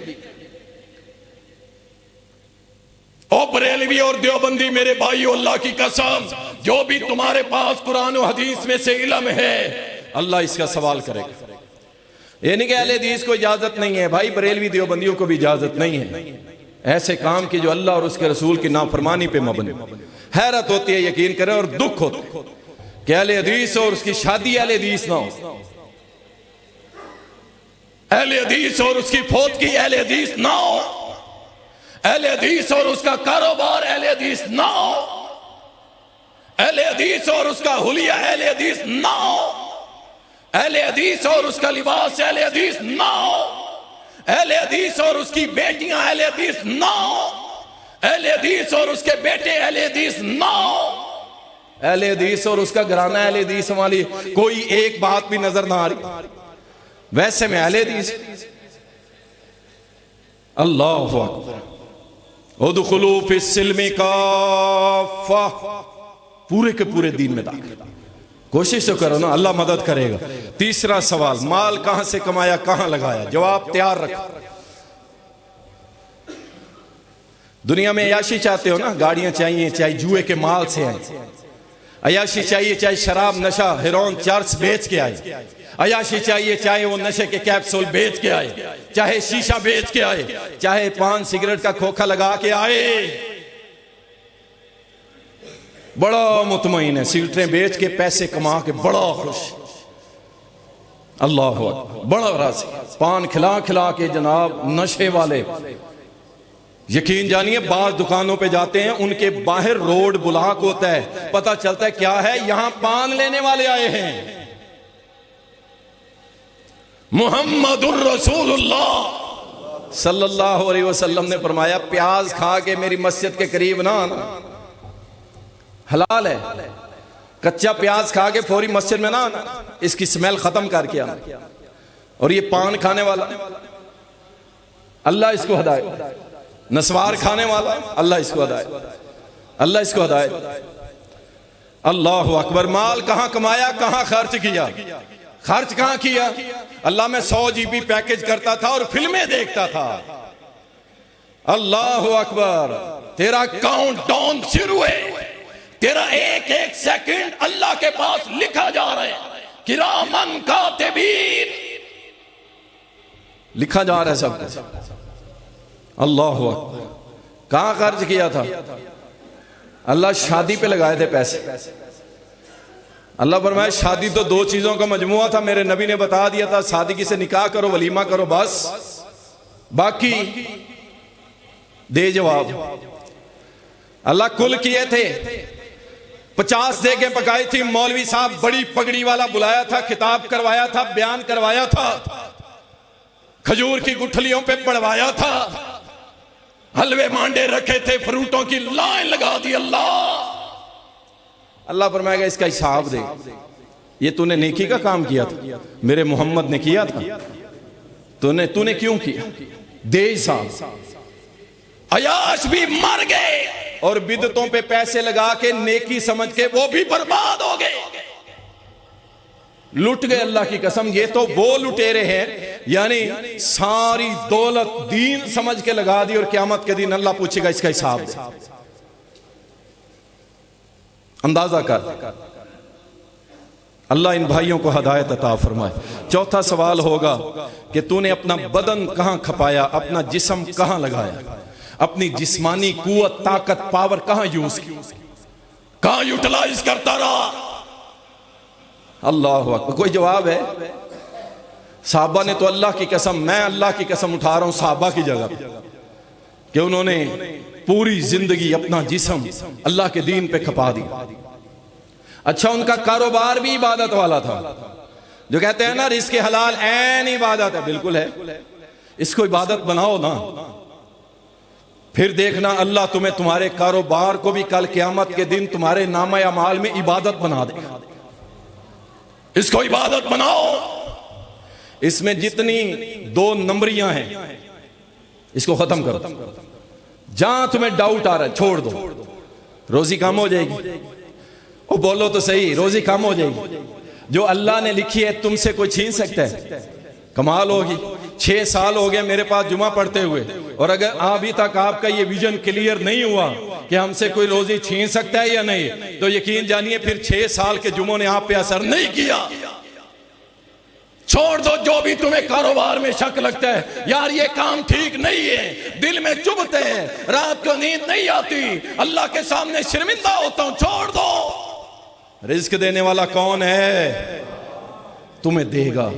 ओ बरेलवी और देवबंदी मेरे भाइयों, अल्लाह की कसम, जो भी तुम्हारे पास कुरान और हदीस में से इल्म है, अल्लाह इसका सवाल करेगा। ये नहीं कि अहले हदीस को इजाजत नहीं है, भाई बरेलवी देवबंदियों को भी इजाजत नहीं है ऐसे काम की जो अल्लाह और उसके रसूल की नाफरमानी पे मबनी। हैरत होती है, यकीन करें, और दुख होता है कि अहले हदीस और उसकी शादी अहले हदीस ना हो, अहले हदीस और उसकी फौतगी अहले हदीस ना हो, अहले हदीस और उसका कारोबार अहले हदीस ना हो, अहले हदीस और उसका हुलिया अहले हदीस ना हो, अहले हदीस और उसका लिबास अहले हदीस ना हो, अहले हदीस और उसकी बेटियां अहले हदीस ना हो, अहले हदीस और उसके बेटे अहले हदीस ना हो, अहले हदीस और उसका घराना अहले हदीस वाली कोई एक बात भी नजर ना आ रही। वैसे में अहले हदीस, अल्लाहु अकबर, उदखुलू फिस्सिल्मि काफ़ा, पूरे के पूरे दीन में दाखिल। कोशिश तो करो ना, अल्लाह मदद करेगा। तीसरा सवाल, माल कहां से कमाया, कहां लगाया? जवाब तैयार रखो। दुनिया में अयाशी चाहते हो ना, गाड़ियां चाहिए, चाहे जुए के माल से आए, अयाशी चाहिए चाहे शराब नशा हेरोइन चर्च बेच के आए, अयाशी चाहिए चाहे वो नशे के कैप्सूल बेच के आए, चाहे शीशा बेच के आए, चाहे पान सिगरेट का खोखा लगा के आए, बड़ा मुतमईन है, सिगरेटें बेच के पैसे कमा के बड़ा खुश, अल्लाह अकबर, बड़ा राजी, पान खिला खिला के जनाब नशे वाले। यकीन जानिए, बाज दुकानों पे जाते हैं, उनके बाहर रोड बुलाक होता है, पता चलता है क्या है, यहां पान लेने वाले आए हैं। मुहम्मदुर रसूलुल्लाह सल्लल्लाहु अलैहि वसल्लम ने फरमाया, प्याज खा के मेरी मस्जिद के करीब ना आना, हलाल है। कच्चा प्याज खा के फौरी मस्जिद में ना आना, इसकी स्मेल खत्म करके आना। और ये पान खाने वाला, अल्लाह इसको हदायत, नस्वार खाने वाला, अल्लाह इसको हदायत, अल्लाह इसको हदायत। अल्लाह अकबर। माल कहां कमाया, कहां खर्च किया? खर्च कहां किया? अल्लाह, मैं 100 GB पैकेज करता था और फिल्में देखता था। अल्लाह अकबर। तेरा काउंट डाउन शुरू है। तेरा एक एक सेकंड अल्लाह के पास लिखा जा रहा है, किरामन कातिबीन, लिखा जा रहा है सब कुछ। अल्लाह अकबर। कहां खर्च किया था? अल्लाह शादी पे लगाए थे पैसे। अल्लाह फरमाया शादी तो दो चीजों का मजमुआ था, मेरे नबी ने बता दिया था, सादगी से निकाह करो, वलीमा करो, बस बाकी दे जवाब। अल्लाह कुल किए थे, 50 देगे पकाई थी, मौलवी साहब बड़ी पगड़ी वाला बुलाया था, खिताब करवाया था, बयान करवाया था, खजूर की गुठलियों पे पढ़वाया था, हलवे मांडे रखे थे, फ्रूटों की लाइन लगा दी। अल्लाह फरमाएगा इसका हिसाब दे। ये तूने नेकी का काम किया था, मेरे मोहम्मद ने किया था, तूने क्यों किया? दे हिसाब। अयाश भी मर गए और बिदतों पे पैसे लगा के नेकी समझ के वो भी बर्बाद हो गए, लुट गए। अल्लाह की कसम, ये तो वो लुटेरे हैं, यानी सारी दौलत दीन समझ के लगा दी और क़यामत के दिन अल्लाह पूछेगा इसका हिसाब दे। अंदाजा कर। अल्लाह इन भाइयों को हिदायत अता फरमाए। चौथा सवाल होगा कि तूने अपना बदन कहां खपाया, अपना जिस्म कहां लगाया, अपनी जिस्मानी कुव्वत, ताकत, पावर कहां यूज की, कहां यूटिलाइज करता रहा? अल्लाह अकबर। कोई जवाब है? साहबा ने तो अल्लाह की कसम, मैं अल्लाह की कसम उठा रहा हूं साहबा की जगह कि उन्होंने पूरी जिंदगी अपना जिस्म अल्लाह के दीन पे खपा दिया। अच्छा, उनका कारोबार भी इबादत वाला था। जो कहते हैं ना रिज़्क़ हलाल ऐन इबादत है, बिल्कुल है। इसको इबादत बनाओ ना, फिर देखना अल्लाह तुम्हें तुम्हारे कारोबार को भी कल क़यामत के दिन तुम्हारे नामा अमाल में इबादत बना देगा। इसको इबादत बनाओ। इसमें जितनी 2 नंबरियां हैं इसको खत्म करो। जहां तुम्हें डाउट आ रहा है छोड़ दो, रोजी कम हो जाएगी। ओ बोलो तो सही, रोजी कम हो जाएगी। जो अल्लाह ने लिखी है तुमसे कोई छीन सकता है? कमाल होगी। 6 साल हो गए मेरे पास जुमा पढ़ते हुए, और अगर अभी तक आपका ये विजन क्लियर नहीं हुआ कि हमसे कोई रोजी छीन सकता है या नहीं, तो यकीन जानिए फिर 6 साल के जुमों ने आप पे असर नहीं किया। छोड़ दो जो भी तुम्हें कारोबार में शक लगता है, यार ये काम ठीक नहीं है, दिल में चुभते हैं, रात को नींद नहीं आती, अल्लाह के सामने शर्मिंदा होता हूं, छोड़ दो। रिज़्क़ देने वाला कौन है? तुम्हें देगा,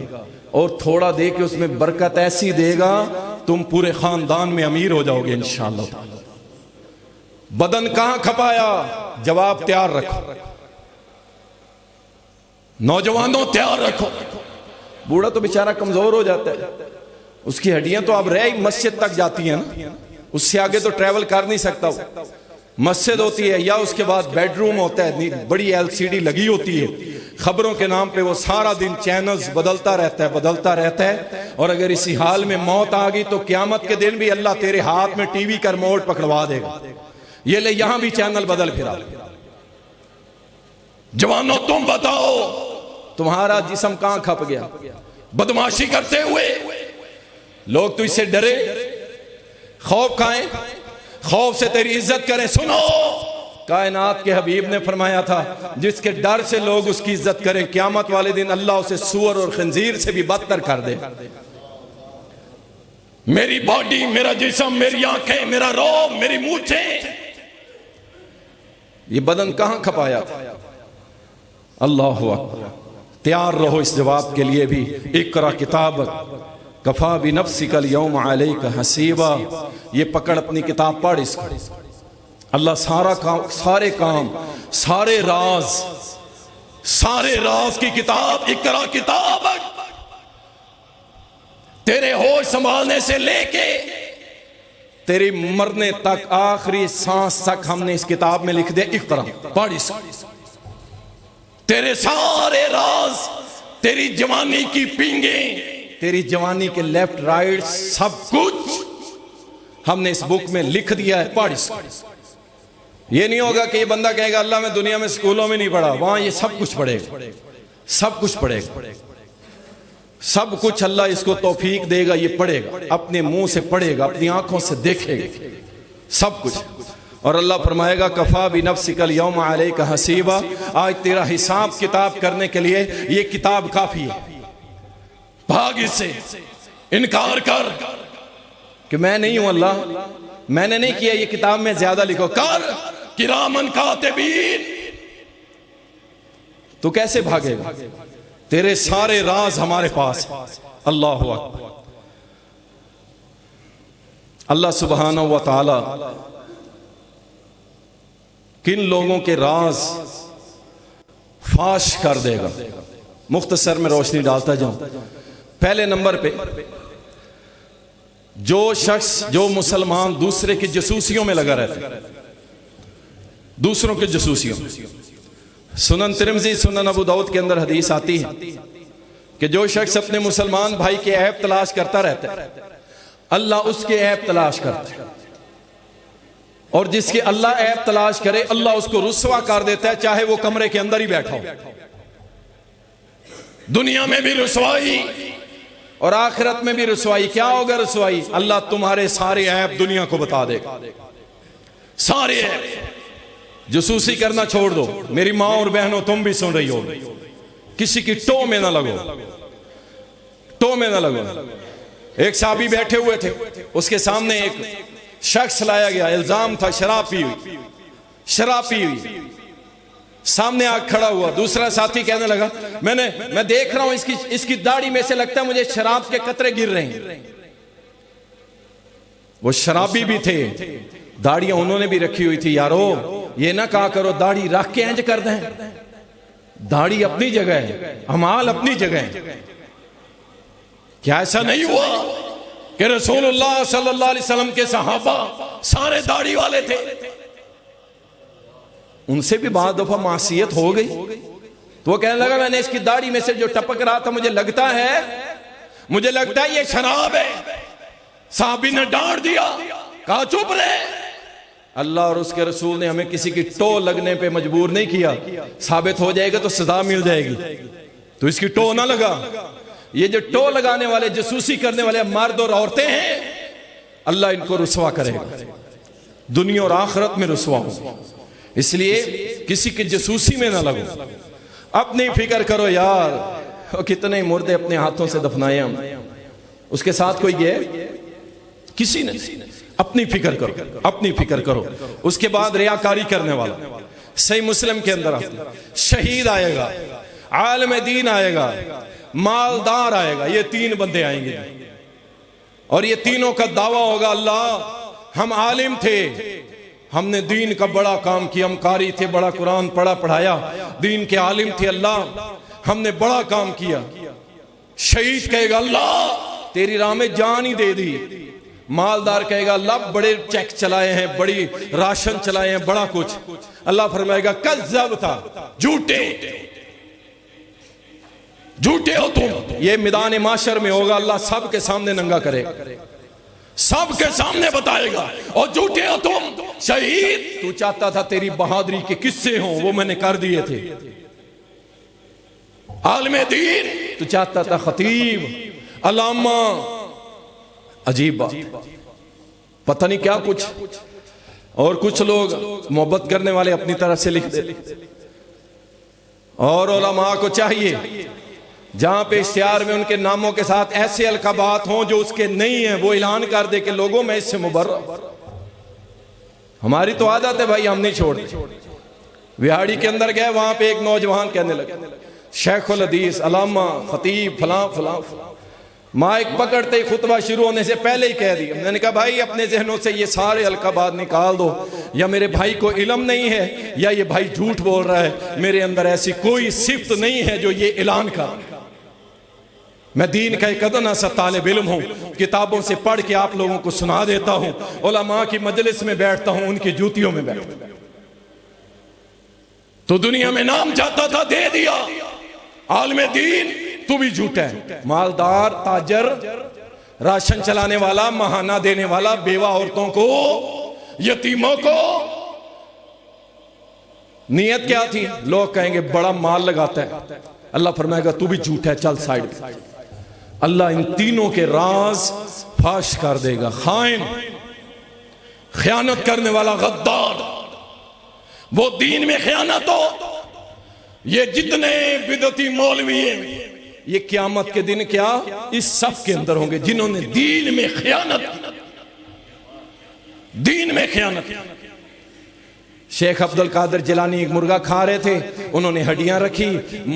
और थोड़ा दे के उसमें बरकत ऐसी देगा तुम पूरे खानदान में अमीर हो जाओगे इंशाअल्लाह। बदन कहां खपाया? जवाब तैयार रखो नौजवानों, तैयार रखो। बूढ़ा तो बेचारा कमजोर हो जाता है, उसकी हड्डियां तो अब रह मस्जिद तक जाती हैं ना, उससे आगे तो ट्रैवल कर नहीं सकता। मस्जिद होती है या उसके बाद बेडरूम होता है, बड़ी LCD लगी होती है, खबरों के नाम पे वो सारा दिन चैनल्स बदलता रहता है। और अगर इसी हाल में मौत आ गई तो क़यामत के दिन भी अल्लाह तेरे हाथ में टीवी का रिमोट पकड़वा देगा, ये ले यहां भी चैनल बदल फिरा। जवानों तुम बताओ तुम्हारा जिस्म कहां खप गया? बदमाशी करते हुए लोग तो इससे डरे, खौफ खाएं, खौफ से तेरी इज्जत करें। सुनो, कायनात के हबीब ने फरमाया था जिसके डर से लोग उसकी इज्जत करें, क़यामत वाले दिन अल्लाह उसे सूअर और खंजीर से भी बदतर कर दे। मेरी बॉडी, मेरा जिस्म, मेरी आंखें, मेरा रोब, मेरी मूंछें, ये बदन कहां खपाया था? अल्लाह अकबर। तैयार रहो इस जवाब के लिए भी। इक़रा किताबक कफा बि नफ्सिकल यौम अलैका हसीबा। ये पकड़ अपनी किताब पढ़, इसको अल्लाह सारा काम, सारे काम, सारे राज की किताब, इक़रा किताबक, तेरे होश संभालने से लेके तेरी मरने तक, आखिरी सांस तक हमने इस किताब में लिख दिया। इक़रा, पढ़ इसको। तेरे सारे राज, तेरी जवानी की पींगे, तेरी जवानी के लेफ्ट राइट सब कुछ हमने इस बुक में लिख दिया है, पढ़ इसको। ये नहीं होगा कि ये बंदा कहेगा अल्लाह मैं दुनिया में स्कूलों में नहीं पढ़ा, वहां ये सब कुछ पढ़ेगा, सब कुछ पढ़ेगा, सब कुछ अल्लाह इसको तौफीक देगा, ये पढ़ेगा, अपने मुंह से पढ़ेगा, अपनी आंखों से देखेगा, सब कुछ। और अल्लाह फरमाएगा कफ़ा बि नफ्सिकल यौम अलैका हसीबा, आज तेरा हिसाब किताब करने के लिए ये किताब काफी है। भाग इससे, इनकार कर कि मैं नहीं हूं अल्लाह, मैंने नहीं किया, ये किताब में ज्यादा लिखो। कर किरामन कातिबीन, तो कैसे भागेगा? तेरे सारे राज हमारे पास। अल्लाह अकबर। अल्लाह सुब्हानहू व तआला किन लोगों के राज फाश कर देगा, मुख्तसर में रोशनी डालता जाऊं। पहले नंबर पे जो शख्स, जो मुसलमान दूसरे की जसूसियों में लगा रहता है, दूसरों की जसूसियों। सुनन तिरमिज़ी, सुनन अबू दाऊद के अंदर हदीस आती है कि जो शख्स अपने मुसलमान भाई के ऐब तलाश करता रहता है, अल्लाह उसके ऐब तलाश करता है, और जिसके अल्लाह ऐब तलाश करे अल्लाह उसको रुस्वा कर देता है, चाहे वो कमरे के अंदर ही बैठा हो। दुनिया में भी रुसवाई और आखिरत में भी रुसवाई। क्या होगा रुसवाई? अल्लाह तुम्हारे सारे ऐब दुनिया को बता देगा, सारे ऐब। जसूसी करना छोड़ दो। मेरी माँ और बहनों, तुम भी सुन रही हो, किसी की टो में ना लगो, टो में ना लगो। एक साहबी बैठे हुए थे, उसके सामने एक शख्स लाया गया, इल्जाम था शराब पी हुई, शराब पी हुई। सामने आग खड़ा हुआ, दूसरा साथी कहने लगा मैं देख रहा हूं इसकी दाढ़ी में से लगता है मुझे शराब के कतरे गिर रहे हैं। वो शराबी भी थे, दाढ़ियां उन्होंने भी रखी हुई थी। यारो ये ना कहा करो दाढ़ी रख के इंज कर दें, दाढ़ी अपनी जगह है, अमाल अपनी जगह है। क्या ऐसा नहीं हुआ कि रसूलुल्लाह सल्लल्लाहु अलैहि वसल्लम के सहाबा सारे दाढ़ी वाले थे? उनसे भी बाद दफा मासियत हो गई, तो वो कहने लगा मैंने इसकी दाढ़ी में से जो टपक रहा था मुझे लगता है ये शराब है। साहबी ने डांट दिया, कहा चुप रहे। अल्लाह और उसके रसूल ने हमें किसी की टो लगने पे मजबूर नहीं किया, साबित हो जाएगा तो सजा मिल जाएगी, तो इसकी टो ना लगा। ये जो टो लगाने वाले, जसूसी करने वाले मर्द और औरतें हैं, अल्लाह इनको रुसवा करेगा, दुनिया और आखिरत में रुसवा हो। इसलिए किसी की जसूसी में ना लगो, अपनी फिक्र करो। यार कितने मुर्दे अपने हाथों से दफनाए हम, उसके साथ कोई गया? किसी ने। अपनी फिक्र करो, अपनी फिक्र करो। उसके बाद रियाकारी करने वाला, सही मुस्लिम के अंदर शहीद आएगा, आलिम दीन आएगा, मालदार आएगा, ये तीन बंदे आएंगे और ये तीनों का दावा होगा अल्लाह हम आलिम थे, हमने दीन का बड़ा काम किया, हम कारी थे, बड़ा कुरान पढ़ा पढ़ाया, दीन के आलिम थे, अल्लाह हमने बड़ा काम किया। शहीद कहेगा अल्लाह तेरी राह में जान ही दे दी। मालदार कहेगा अल्लाह बड़े चेक चलाए हैं, बड़ी राशन चलाए हैं, बड़ा कुछ। अल्लाह फरमाएगा कज़्ज़ब था, झूठे झूठे हो तुम। ये मैदान माशर में होगा, अल्लाह सबके सामने नंगा करेगा, सबके सामने बताएगा, और झूठे हो तुम। शहीद तू चाहता था तेरी बहादुरी के किस्से हों, वो मैंने कर दिए थे। आलिम दीन तू चाहता था खतीब, अलामा, अजीब बात, पता नहीं क्या कुछ। और कुछ लोग मोहब्बत करने वाले अपनी तरफ से लिख देते। और उलमा को चाहिए जहां पे इश्तिहार में उनके नामों के साथ ऐसे अलकाबात हों जो उसके नहीं है, वो ऐलान कर दे कि लोगों में इससे मुबर्रा। हमारी तो आदत है भाई, हम नहीं छोड़ते। बिहाड़ी के अंदर गए, वहां पे एक नौजवान कहने लगे शेखुल हदीस, अलामा, खतीब, फलां फलां फलां। माइक पकड़ते ही खुतबा शुरू होने से पहले ही कह दिया। मैंने कहा भाई अपने जहनों से ये सारे अलकाबात निकाल दो, या मेरे भाई को इल्म नहीं है या ये भाई झूठ बोल रहा है। मेरे अंदर ऐसी कोई सिफ्त नहीं है जो ये ऐलान कर। मैं दीन का एक अदना सा तालिब इल्म हूँ, किताबों से पढ़ के आप लोगों को सुना देता हूँ, उलमा की मजलिस में बैठता हूँ, उनकी जूतियों में बैठता हूँ। तो दुनिया में नाम चाहता था, दे दिया। आलिम दीन तू भी झूठा है। मालदार, ताजर, राशन चलाने वाला, महाना देने वाला, बेवा औरतों को, यतीमों को। नियत क्या थी? लोग कहेंगे बड़ा माल लगाता है। अल्लाह फरमाएगा तू भी झूठा है, चल साइड पे। अल्लाह इन तीनों के राज फाश कर देगा। खाइन, खयानत करने वाला गद्दार, वो दीन में खयानत हो। ये जितने बिदती मौलवी हैं, ये क़यामत के दिन क्या इस सफ के अंदर होंगे जिन्होंने दीन में खयानत, दीन में खयानत। शेख अब्दुल कादिर जिलानी एक मुर्गा खा रहे थे, उन्होंने हड्डियां रखी,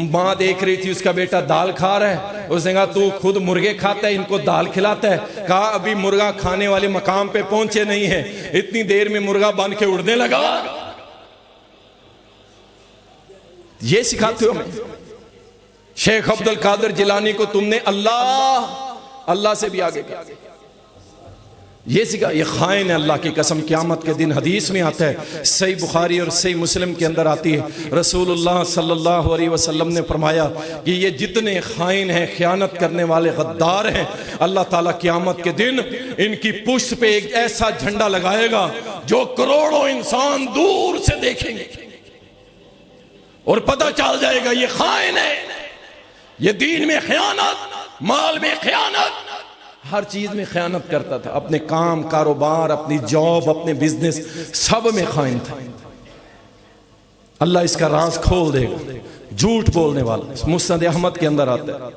माँ देख रही थी उसका बेटा दाल खा रहा है। उसने कहा तू खुद मुर्गे खाता है, इनको दाल खिलाता है। कहा अभी मुर्गा खाने वाले मकाम पे पहुंचे नहीं है, इतनी देर में मुर्गा बन के उड़ने लगा। ये सिखाते हो हमें। शेख अब्दुल कादिर जिलानी को तुमने अल्लाह अल्लाह से भी आगे किया, ये सिखा। ये खाइन है अल्लाह की कसम। क़यामत के दिन हदीस में आता है, सही बुखारी और सही मुस्लिम के अंदर आती है, रसूलुल्लाह सल्लल्लाहु अलैहि वसल्लम ने फरमाया कि ये जितने खाइन हैं, खयानत करने वाले गद्दार हैं, अल्लाह ताला क़यामत के दिन इनकी पुष्ट पे एक ऐसा झंडा लगाएगा जो करोड़ों इंसान दूर से देखेंगे और पता चल जाएगा ये खाइन है, ये दीन में खयानत, माल में खयानत, हर चीज में खयानत करता था। अपने काम, कारोबार, अपनी जॉब, अपने बिजनेस, सब में खाइन था। अल्लाह इसका राज खोल देगा। झूठ बोलने वाला मुस्नद अहमद के अंदर आता है,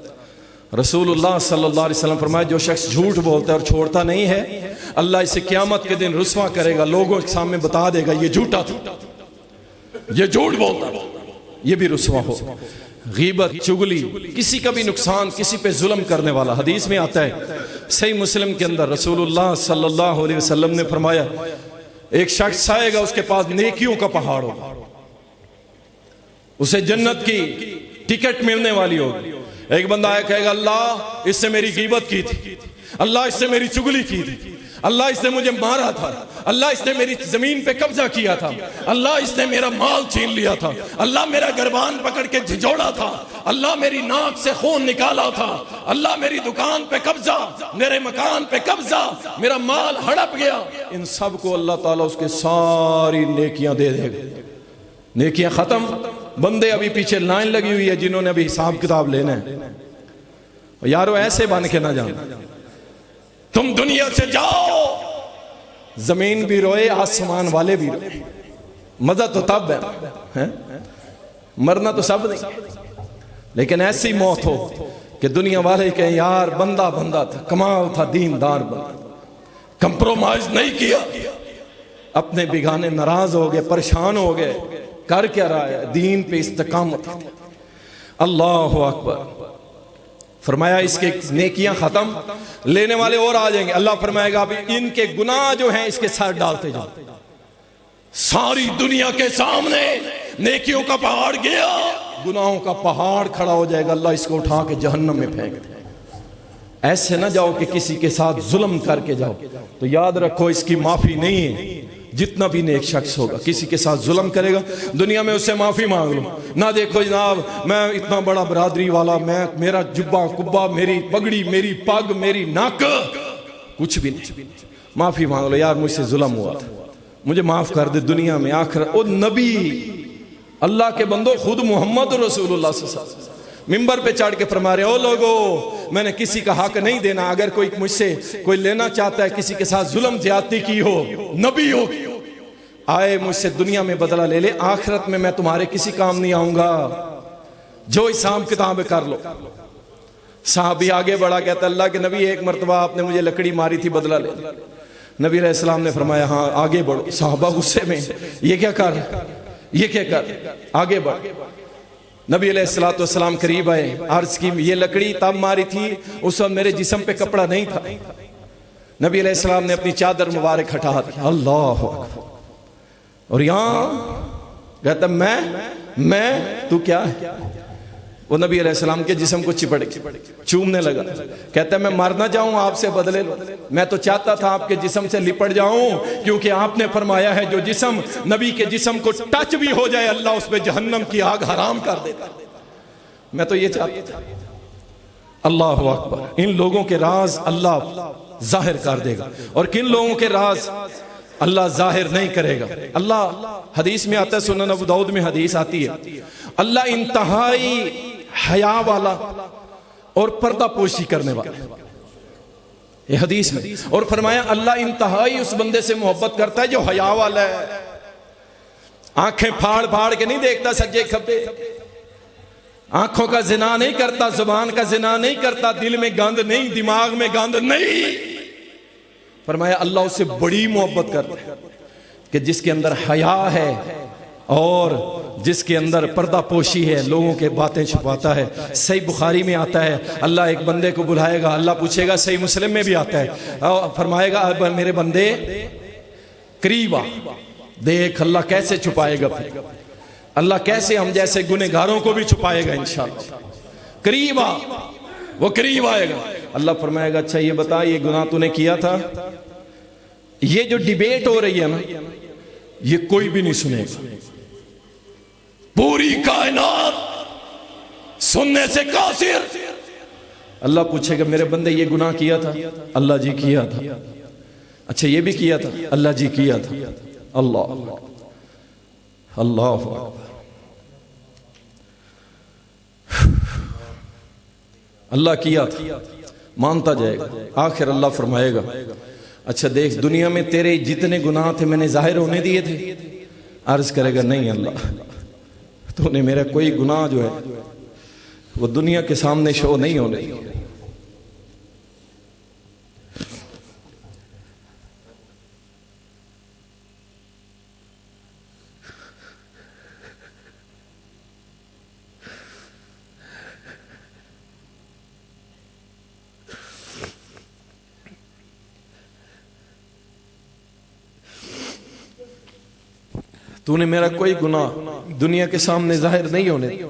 रसूलुल्लाह सल्लल्लाहु अलैहि वसल्लम फरमाया जो शख्स झूठ बोलता है और छोड़ता नहीं है, अल्लाह इसे क़यामत के दिन रुस्वा करेगा, लोगों के सामने बता देगा ये झूठा था, ये झूठ बोलता, ये भी रुस्वा हो। गीबत, चुगली, किसी का भी नुकसान, किसी पे जुल्म करने वाला। हदीस में आता है सही मुस्लिम के अंदर, रसूलुल्लाह सल्लल्लाहु अलैहि वसल्लम ने फरमाया एक शख्स आएगा, उसके पास नेकियों का पहाड़ होगा, उसे जन्नत की टिकट मिलने वाली होगी। एक बंदा आया कहेगा अल्लाह इससे मेरी गीबत की थी, अल्लाह इससे मेरी चुगली की थी, अल्लाह इसने मुझे मारा था, अल्लाह इसने मेरी जमीन पे कब्जा किया था, अल्लाह इसने मेरा माल छीन लिया था, अल्लाह मेरा गर्बान पकड़ के झिझोड़ा था, अल्लाह मेरी नाक से खून निकाला था, अल्लाह मेरी दुकान पे कब्जा, मेरे मकान पे कब्जा, मेरा माल हड़प गया। इन सब को अल्लाह ताला उसके सारी नेकियां दे देगा। नेकियां खत्म, बंदे अभी पीछे लाइन लगी हुई है जिन्होंने अभी हिसाब किताब लेना है। यारो ऐसे बन के ना जाना, तुम दुनिया से जाओ, जमीन भी रोए, आसमान वाले भी रोए। मजा तो तब है, मरना तो सब नहीं, लेकिन ऐसी मौत हो कि दुनिया वाले कहें यार बंदा बंदा था, कमाल था, दीनदार बंदा, कंप्रोमाइज नहीं किया। अपने बिगाने नाराज हो गए, परेशान हो गए, कर क्या रहा है, दीन पे इस्तकामत। अल्लाह अकबर। फरमाया इसके नेकियां खत्म, लेने वाले और आ जाएंगे। अल्लाह फरमाएगा अभी इनके गुनाह जो हैं इसके साथ डालते जाओ। सारी दुनिया के सामने नेकियों का पहाड़ गया, गुनाहों का पहाड़ खड़ा हो जाएगा। अल्लाह इसको उठा के जहन्नम में फेंक दे। ऐसे ना जाओ कि किसी के साथ जुल्म करके जाओ, तो याद रखो इसकी माफी नहीं है। जितना भी नेक शख्स होगा किसी के साथ जुल्म करेगा, दुनिया में उससे माफी मांग लो ना। देखो जनाब मैं इतना बड़ा बरादरी वाला, मैं मेरा जुब्बा कुब्बा, मेरी पगड़ी, मेरी पग, मेरी नाक, कुछ भी नहीं। माफी मांग लो, यार मुझसे जुल्म हुआ था, मुझे माफ कर दे। दुनिया में आखिर ओ नबी अल्लाह के बंदो, खुद मोहम्मद रसूलुल्लाह सल्लल्लाहु अलैहि वसल्लम मिंबर पे चढ़ के फरमा रहे, ओ लोगो मैंने किसी का हक नहीं देना। अगर कोई मुझसे कोई लेना चाहता है, किसी के साथ जुल्म ज्यादती की हो, नबी हो, आए मुझसे दुनिया में बदला ले ले, आखिरत में मैं तुम्हारे किसी काम नहीं आऊंगा, जो हिसाब किताब कर लो। साहबी आगे बढ़ा, कहता अल्लाह के नबी एक मरतबा आपने मुझे लकड़ी मारी थी, बदला ले। नबी अलैहिस्सलाम ने फरमाया हाँ आगे बढ़ो। साहबा गुस्से में, ये क्या कर, ये क्या कर, आगे बढ़। नबी अलैहिस्सलाम करीब आए, अर्ज की ये लकड़ी तब मारी थी, उस वक्त मेरे जिस्म पे कपड़ा नहीं था। नबी अलैहिस्सलाम ने अपनी चादर मुबारक हटा दी। अल्लाह अकबर। और यहां कहता मैं तू क्या है? वो नबी अलैहिस्सलाम के जिस्म को चिपट चूमने लगा। कहता है मैं मरना चाहूं आपसे बदले लो, मैं तो चाहता था आपके जिस्म से लिपट जाऊं, क्योंकि आपने फरमाया है जो जिस्म नबी के जिस्म को टच भी हो जाए अल्लाह उस पे जहन्नम की आग हराम कर देता। मैं तो ये चाहता था। अल्लाह अकबर। इन लोगों के राज अल्लाह जाहिर कर देगा, और किन लोगों के राज अल्लाह जाहिर नहीं करेगा। अल्लाह हदीस में आता है, सुनन अबू दाऊद में हदीस आती है, अल्लाह इंतहाई हया वाला और पर्दा पोशी करने वाला। ये हदीस में। और फरमाया अल्लाह इंतहाई उस बंदे से मोहब्बत करता है जो हया वाला है, आंखें फाड़ फाड़ के नहीं देखता सज्जे खब्बे, आंखों का जिना नहीं करता, जुबान का जिना नहीं करता, दिल में गंद नहीं, दिमाग में गंद नहीं। फरमाया अल्लाह उससे बड़ी मोहब्बत करता है कि जिसके अंदर हया है और जिसके अंदर पर्दा पोशी है, लोगों के बातें छुपाता है। सही बुखारी में आता है, अल्लाह एक बंदे को बुलाएगा, अल्लाह पूछेगा, सही मुस्लिम में भी आता है, फरमाएगा मेरे बंदे करीब आ, देख अल्लाह कैसे छुपाएगा, फिर अल्लाह कैसे हम जैसे गुनहगारों को भी छुपाएगा इंशाअल्लाह। करीब आ, वो करीब आएगा। अल्लाह फरमाएगा अच्छा ये बता, ये गुनाह तूने किया था? ये जो डिबेट हो रही है ना, ये कोई भी नहीं सुनेगा, पूरी कायनात सुनने से कासिर। अल्लाह पूछेगा मेरे बंदे ये गुनाह किया था? अल्लाह जी किया था। अच्छा ये भी किया था? अल्लाह जी किया था। अल्लाह अल्लाह अल्लाह किया था, मानता जाएगा। आखिर अल्लाह फरमाएगा अच्छा देख दुनिया में तेरे जितने गुनाह थे मैंने जाहिर होने दिए थे? अर्ज करेगा नहीं अल्लाह, तूने मेरा कोई गुनाह जो है वो दुनिया के सामने शो नहीं होने दिया। तूने मेरा कोई गुनाह दुनिया के सामने जाहिर नहीं होने दिया।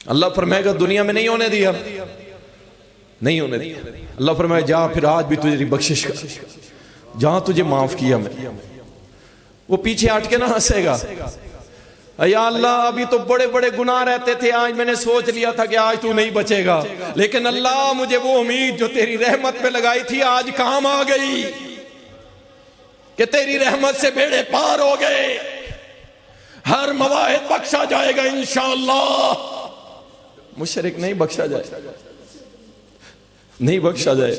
अल्लाह फरमाएगा दुनिया में नहीं होने दिया, नहीं होने दिया। अल्लाह फरमाएगा जा फिर आज भी तुझे बख्शिश कर, जहां तुझे माफ किया मैं। वो पीछे हट के ना हंसेगा, या अल्लाह अभी तो बड़े बड़े गुनाह रहते थे, आज मैंने सोच लिया था कि आज तू नहीं बचेगा, लेकिन अल्लाह मुझे वो उम्मीद जो तेरी रहमत पे लगाई थी आज काम आ गई कि तेरी रहमत से बेड़े पार हो गए, हर मवाहिद बख्शा जाएगा इंशाअल्लाह। मुशरिक नहीं बख्शा जाए, नहीं बख्शा जाए।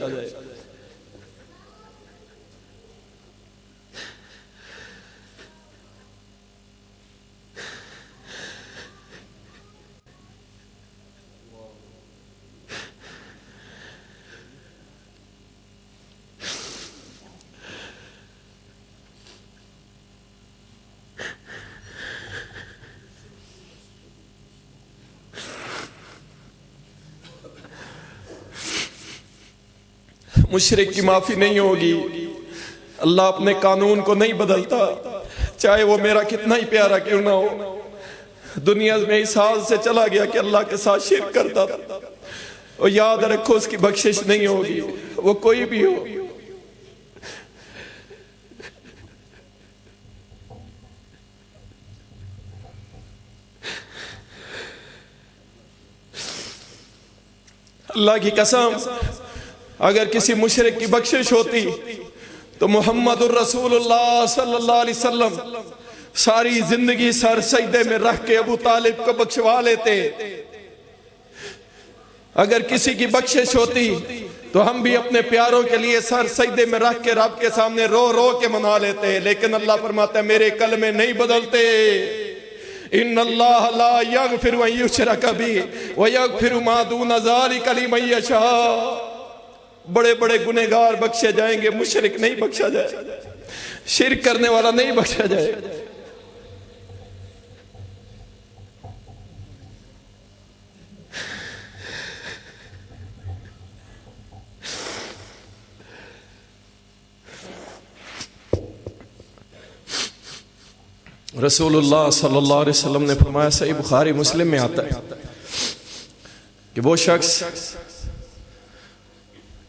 मुशरिक की माफी नहीं होगी। अल्लाह अपने कानून को नहीं बदलता, चाहे वो मेरा कितना ही प्यारा क्यों ना हो। दुनिया में इस हाल से चला गया कि अल्लाह के साथ शिर्क करता था, और याद रखो उसकी बख्शिश नहीं होगी, वो कोई भी हो। अल्लाह की कसम अगर किसी मुशरिक की बख्शिश होती तो मुहम्मदुर रसूलुल्लाह सल्लल्लाहु अलैहि वसल्लम सारी जिंदगी सर सजदे में रख के अबू तालिब को बख्शवा लेते। अगर किसी की बख्शिश होती तो हम भी अपने प्यारों के लिए सर सजदे में रख के रब के सामने रो रो के मना लेते, लेकिन अल्लाह फरमाता है मेरे कलमे नहीं बदलते। इन्नल्लाह ला यगफिरु अन युशरक बिही व यगफिरु मा दूना ज़ालिका लिमन यशा। बड़े बड़े गुनहगार बख्शे जाएंगे, मुशरिक नहीं बख्शा जाए, शिर्क करने वाला नहीं बख्शा जाए। रसूलुल्लाह सल्लल्लाहु अलैहि वसल्लम ने फरमाया, सही बुखारी मुस्लिम में आता है कि वो शख्स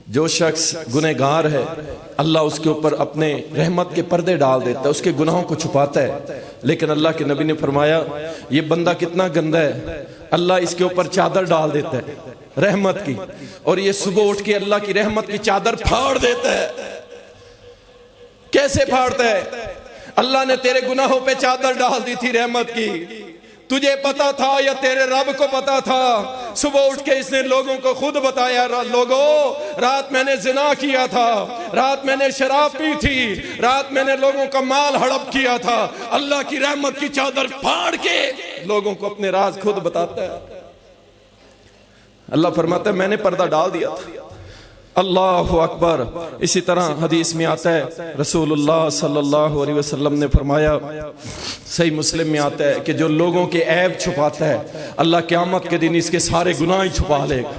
जो शख्स गुनहगार है अल्लाह उसके ऊपर अपने रहमत के पर्दे डाल देता है, उसके गुनाहों को छुपाता है। लेकिन अल्लाह के नबी ने फरमाया ये बंदा कितना गंदा है, अल्लाह इसके ऊपर चादर डाल देता है रहमत की, और ये सुबह उठ के अल्लाह की रहमत की चादर फाड़ देता है। कैसे फाड़ता है? अल्लाह ने तेरे गुनाहों पे चादर डाल दी थी रहमत की, तुझे पता था या तेरे रब को पता था? सुबह उठ के इसने लोगों को खुद बताया, लोगों रात मैंने जिना किया था, रात मैंने शराब पी थी, रात मैंने लोगों का माल हड़प किया था। अल्लाह की रहमत की चादर फाड़ के लोगों को अपने राज खुद बताता है। अल्लाह फरमाता है मैंने पर्दा डाल दिया था। अल्लाहु अकबर। इसी तरह हदीस में आता है रसूलुल्लाह सल्लल्लाहु अलैहि वसल्लम ने फरमाया, सही मुस्लिम में आता है कि जो लोगों के ऐब छुपाता है अल्लाह क़यामत के दिन इसके सारे गुनाह ही छुपा लेगा।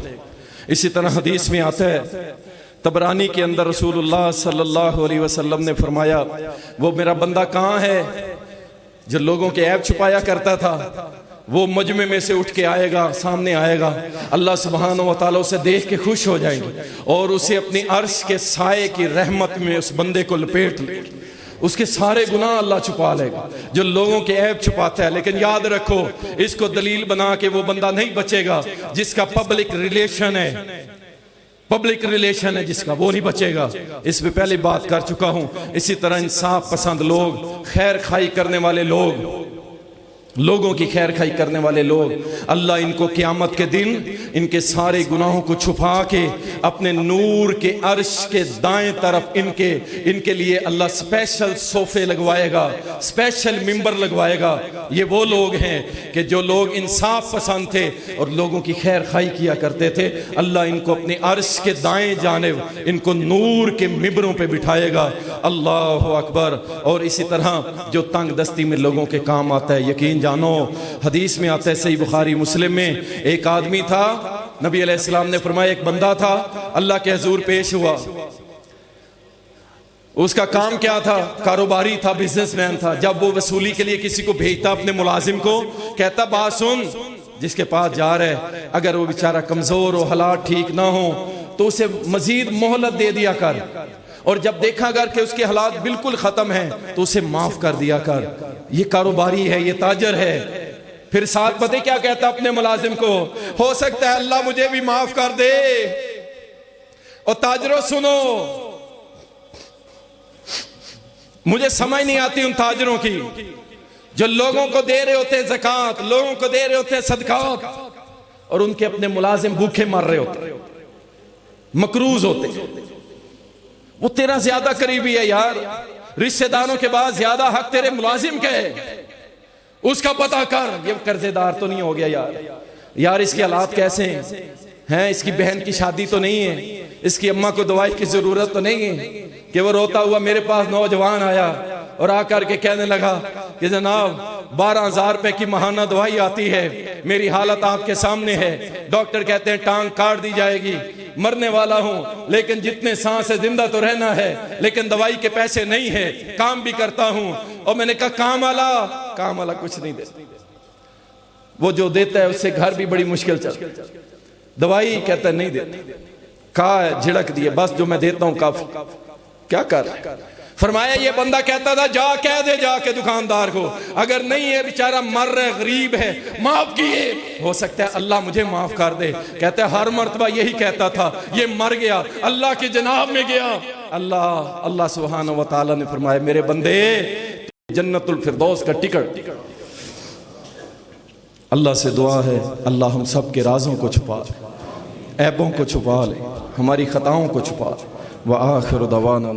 इसी तरह हदीस में आता है तबरानी के अंदर रसूलुल्लाह सल्लल्लाहु अलैहि वसल्लम ने फरमाया, वो मेरा बंदा कहाँ है जो लोगों के ऐब छुपाया करता था, वो मजमे में से उठ के आएगा, सामने आएगा, अल्लाह सुब्हानहू व तआला उसे देख के खुश हो जाएंगे और उसे अपनी अर्श के साए की रहमत में उस बंदे को लपेट लेगी। उसके सारे गुनाह अल्लाह छुपा लेगा जो लोगों के ऐब छुपाता है। लेकिन याद रखो, इसको दलील बना के वो बंदा नहीं बचेगा जिसका पब्लिक रिलेशन है, पब्लिक रिलेशन है जिसका, वो नहीं बचेगा। इस पे पहले बात कर चुका हूं। इसी तरह इंसाफ पसंद लोग, खैर खाई करने वाले लोग, लोगों की खैर खाई करने वाले लोग, अल्लाह इनको क़यामत के दिन इनके सारे गुनाहों को छुपा के अपने नूर के अर्श के दाएं तरफ इनके लिए अल्लाह स्पेशल सोफे लगवाएगा, स्पेशल मिंबर लगवाएगा। ये वो लोग हैं कि जो लोग इंसाफ पसंद थे और लोगों की खैर खाई किया करते थे, अल्लाह इनको अपने अर्श के दाएं जानिब इनको नूर के मिंबरों पे बिठाएगा। अल्लाह अकबर। और इसी तरह जो तंग दस्ती में लोगों के काम आता है, यकीन जानो हदीस में आता है सही बुखारी मुस्लिम में, एक आदमी था, नबी अलैहिस्सलाम ने फरमाया एक बंदा था, अल्लाह के हुजूर पेश हुआ। उसका काम क्या था? कारोबारी था, बिजनेसमैन था। जब वो वसूली के लिए किसी को भेजता अपने मुलाजिम को, कहता बात सुन, जिसके पास जा रहा है अगर वो बेचारा कमजोर हो, हालात ठीक ना हो, तो उसे मजीद मोहलत दे दिया कर, और जब देखा कर कि उसके हालात बिल्कुल खत्म हैं तो उसे माफ कर दिया कर। ये कारोबारी है, ये ताजर है। फिर साथ पता क्या कहता अपने मुलाजिम को, हो सकता है अल्लाह मुझे भी माफ कर दे। और ताजरों सुनो, मुझे समझ नहीं आती उन ताजरों की जो लोगों को दे रहे होते ज़कात, लोगों को दे रहे होते सदकात, और उनके अपने मुलाजिम भूखे मर रहे होते, मकरूज होते। वो तेरा ज्यादा करीबी है यार, रिश्तेदारों के बाद ज्यादा हक तेरे मुलाजिम का है, उसका पता कर। ये कर्जेदार तो नहीं हो गया यार इसके हालात कैसे हैं, इसकी बहन की शादी तो नहीं है, इसकी अम्मा को दवाई की जरूरत तो नहीं है कि वो रोता हुआ मेरे पास नौजवान आया और आकर के कहने लगा कि जनाब 12,000 रुपए की महाना दवाई आती है, मेरी हालत आपके सामने है, डॉक्टर कहते हैं टांग काट दी जाएगी, मरने वाला हूं, लेकिन जितने सांस है जिंदा तो रहना है, लेकिन दवाई के पैसे नहीं है, काम भी करता हूं। और मैंने कहा काम वाला कुछ नहीं देता, वो जो देता है उससे घर भी बड़ी मुश्किल चल, दवाई कहता है नहीं देता, कहा झिड़क दिए, बस जो मैं देता हूं काफी, क्या कर। फरमाया ये बंदा कहता था जा कह दे जाके दुकानदार को, अगर नहीं है बेचारा मर रहा है, गरीब है, माफ किए, हो सकता है अल्लाह मुझे माफ कर दे। कहते हैं हर मर्तबा यही कहता था, ये मर गया, अल्लाह की जनाब में गया। अल्लाह सुब्हानहू व तआला ने फरमाया मेरे बंदे जन्नतुल फिरदौस का टिकट। अल्लाह से दुआ है अल्लाह हम सब के राजों को छुपा, ऐबों को छुपा ले, हमारी खताओं को छुपा। व आखिर दवाना